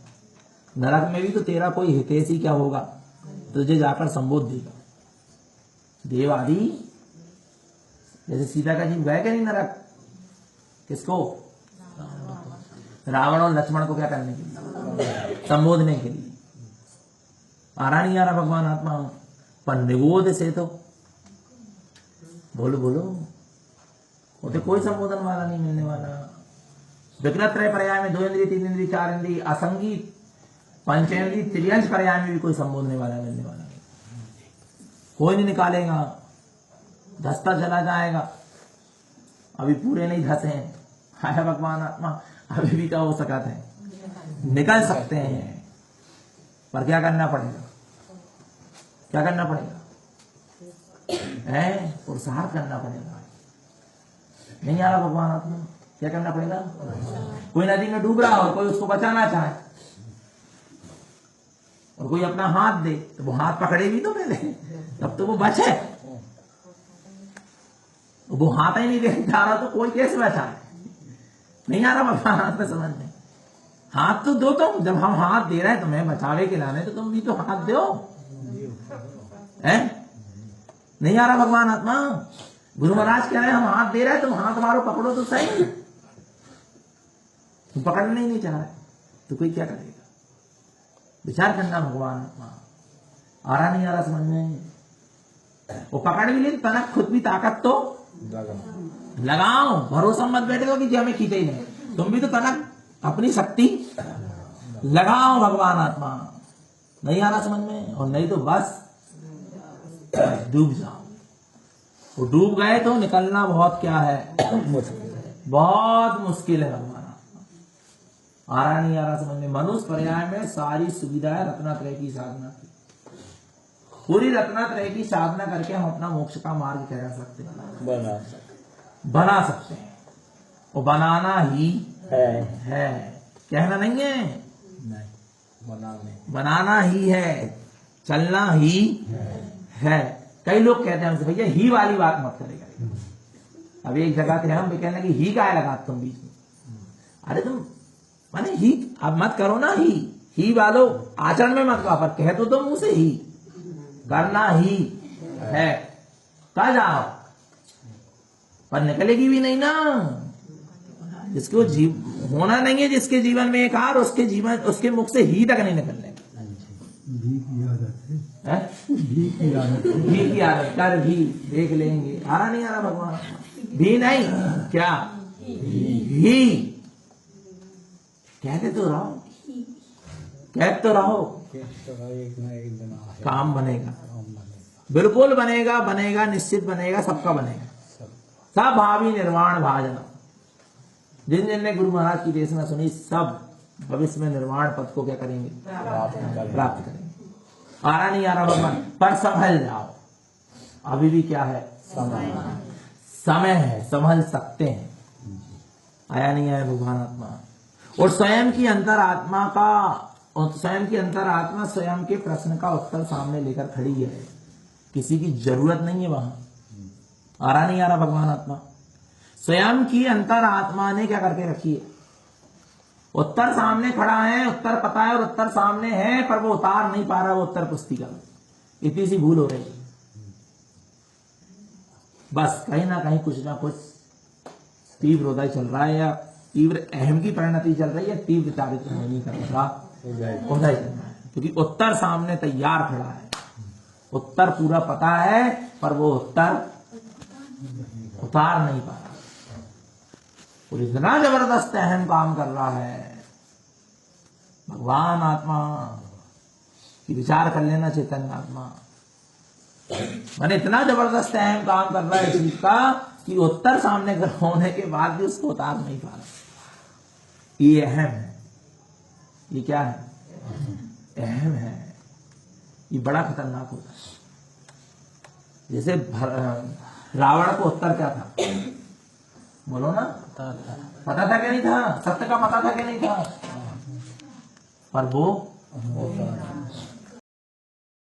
नरक में भी तो तेरा कोई हितैषी क्या होगा, तुझे जाकर संबोध देगा। देव आदि जैसे सीता का जीव गए क्या नहीं नरक? किसको? रावण और लक्ष्मण को क्या करने के लिए? संबोधने के लिए। आ रहा नहीं आ रहा भगवान आत्मा? पर निगोद से तो बोलो बोलो, वो तो कोई संबोधन वाला नहीं मिलने वाला। विकृत त्रय पर्याय में 2 इंद्रिय 3 इंद्रिय 4 इंद्रिय असंगी पंचेंद्रिय त्रियंश पर्याय में भी कोई संबोधने वाला मिलने वाला नहीं। कोई नहीं निकालेगा, धसता चला जाएगा। अभी पूरे नहीं धसे हैं। हाय भगवान आत्मा, अभी भी क्या हो सका है, निकल सकते हैं। पर क्या करना पड़ेगा? क्या करना पड़ेगा? पुरुषार्थ करना पड़ेगा। नहीं आ रहा भगवान आत्मा? क्या करना पड़ेगा? कोई नदी में डूब रहा और कोई उसको बचाना चाहे और कोई अपना हाथ दे, तो वो हाथ पकड़े भी तो पहले, तब तो वो बचे। वो हाथ ही नहीं दे जा रहा तो कोई कैसे बचाए? नहीं आ रहा भगवान आत्मा समझ में? हाथ तो दो तुम। जब हम हाथ दे रहे हैं तुम्हें बचावे के लाने, तो तुम भी तो हाथ दो। नहीं आ रहा भगवान आत्मा? गुरु महाराज कह रहे हैं हम हाथ दे रहे हैं, तुम हाथ मारो, पकड़ो तो सही। तुम पकड़ने ही नहीं चाह रहे तो कोई क्या करेगा? विचार करना भगवान आत्मा। आ रहा नहीं आ रहा समझ में? वो पकड़ भी ले, तनक खुद भी ताकत तो लगाओ। भरोसा मत बैठे हो कि जी हमें खींचे ही नहीं। तुम भी तो तनक अपनी शक्ति लगाओ भगवान आत्मा। नहीं आ रहा समझ में? और नहीं तो बस डूब जाओ। वो डूब गए तो निकलना बहुत क्या है, बहुत मुश्किल है भगवान आत्मा। आ रहा नहीं आ रहा समझ में? मनुष्य पर्याय में सारी सुविधाएं रत्नात्रय की साधना की। पूरी रत्नात्रय की साधना करके हम अपना मोक्ष का मार्ग क्या कर सकते हैं? बना सकते हैं। वो बनाना ही है, कहना नहीं है। नहीं, बनाना ही है, चलना ही है। कई लोग कहते हैं हमसे भैया ही वाली बात मत करेगा। अभी एक जगह थे हम भी कहने लगे ही का लगा तुम बीच में। अरे तुम माने ही अब मत करो ना। ही वालो आचरण में मत करो, पर कह तो मुंह से ही, करना ही है। कहा जाओ पर निकलेगी भी नहीं ना। जिसको जीव होना नहीं है, जिसके जीवन में एक हार, उसके जीवन उसके मुख से ही तक नहीं निकलने। घी की आदत कर भी देख लेंगे। आ रहा नहीं आ रहा भगवान? भी नहीं क्या ही कहते तो रहो, कहते तो रहो, काम बनेगा, बिल्कुल बनेगा, बनेगा, निश्चित बनेगा, सबका बनेगा। सब भावी निर्वाण भाजना। जिन जिन ने गुरु महाराज की देशना सुनी, सब भविष्य में निर्वाण पद को क्या करेंगे? प्राप्त करेंगे। आ रहा नहीं आ रहा भगवान? पर संभल जाओ। अभी भी क्या है? समय है, संभल सकते हैं। आया नहीं आया भगवान आत्मा? और स्वयं की अंतरात्मा का, और स्वयं की अंतरात्मा स्वयं के प्रश्न का उत्तर सामने लेकर खड़ी है। किसी की जरूरत नहीं है वहां। आ रहा नहीं आ रहा भगवान आत्मा? स्वयं की अंतरात्मा ने क्या करके रखी है? उत्तर सामने खड़ा है, उत्तर पता है और उत्तर सामने है, पर वो उतार नहीं पा रहा वो उत्तर पुस्तिका। इतनी सी भूल हो रही है। बस कहीं ना कुछ तीव्र उदय चल रहा है, या तीव्र अहम की परिणति चल रही है, तीव्र चारित्र नहीं कर रहा उदय चल रहा है। क्योंकि उत्तर सामने तैयार खड़ा है, उत्तर पूरा पता है, पर वो उत्तर उतार नहीं पा रहा। और इतना जबरदस्त अहम काम कर रहा है। भगवान आत्मा की विचार कर लेना, चैतन्य आत्मा मैंने इतना जबरदस्त अहम काम कर रहा है चीज का कि उत्तर सामने होने के बाद भी उसको उतार नहीं पा रहा। ये अहम है। ये क्या है? अहम है। ये बड़ा खतरनाक होता है। जैसे रावण को उत्तर क्या था? बोलो ना, पता था क्या नहीं था? सत्य का पता था क्या नहीं था? पर वो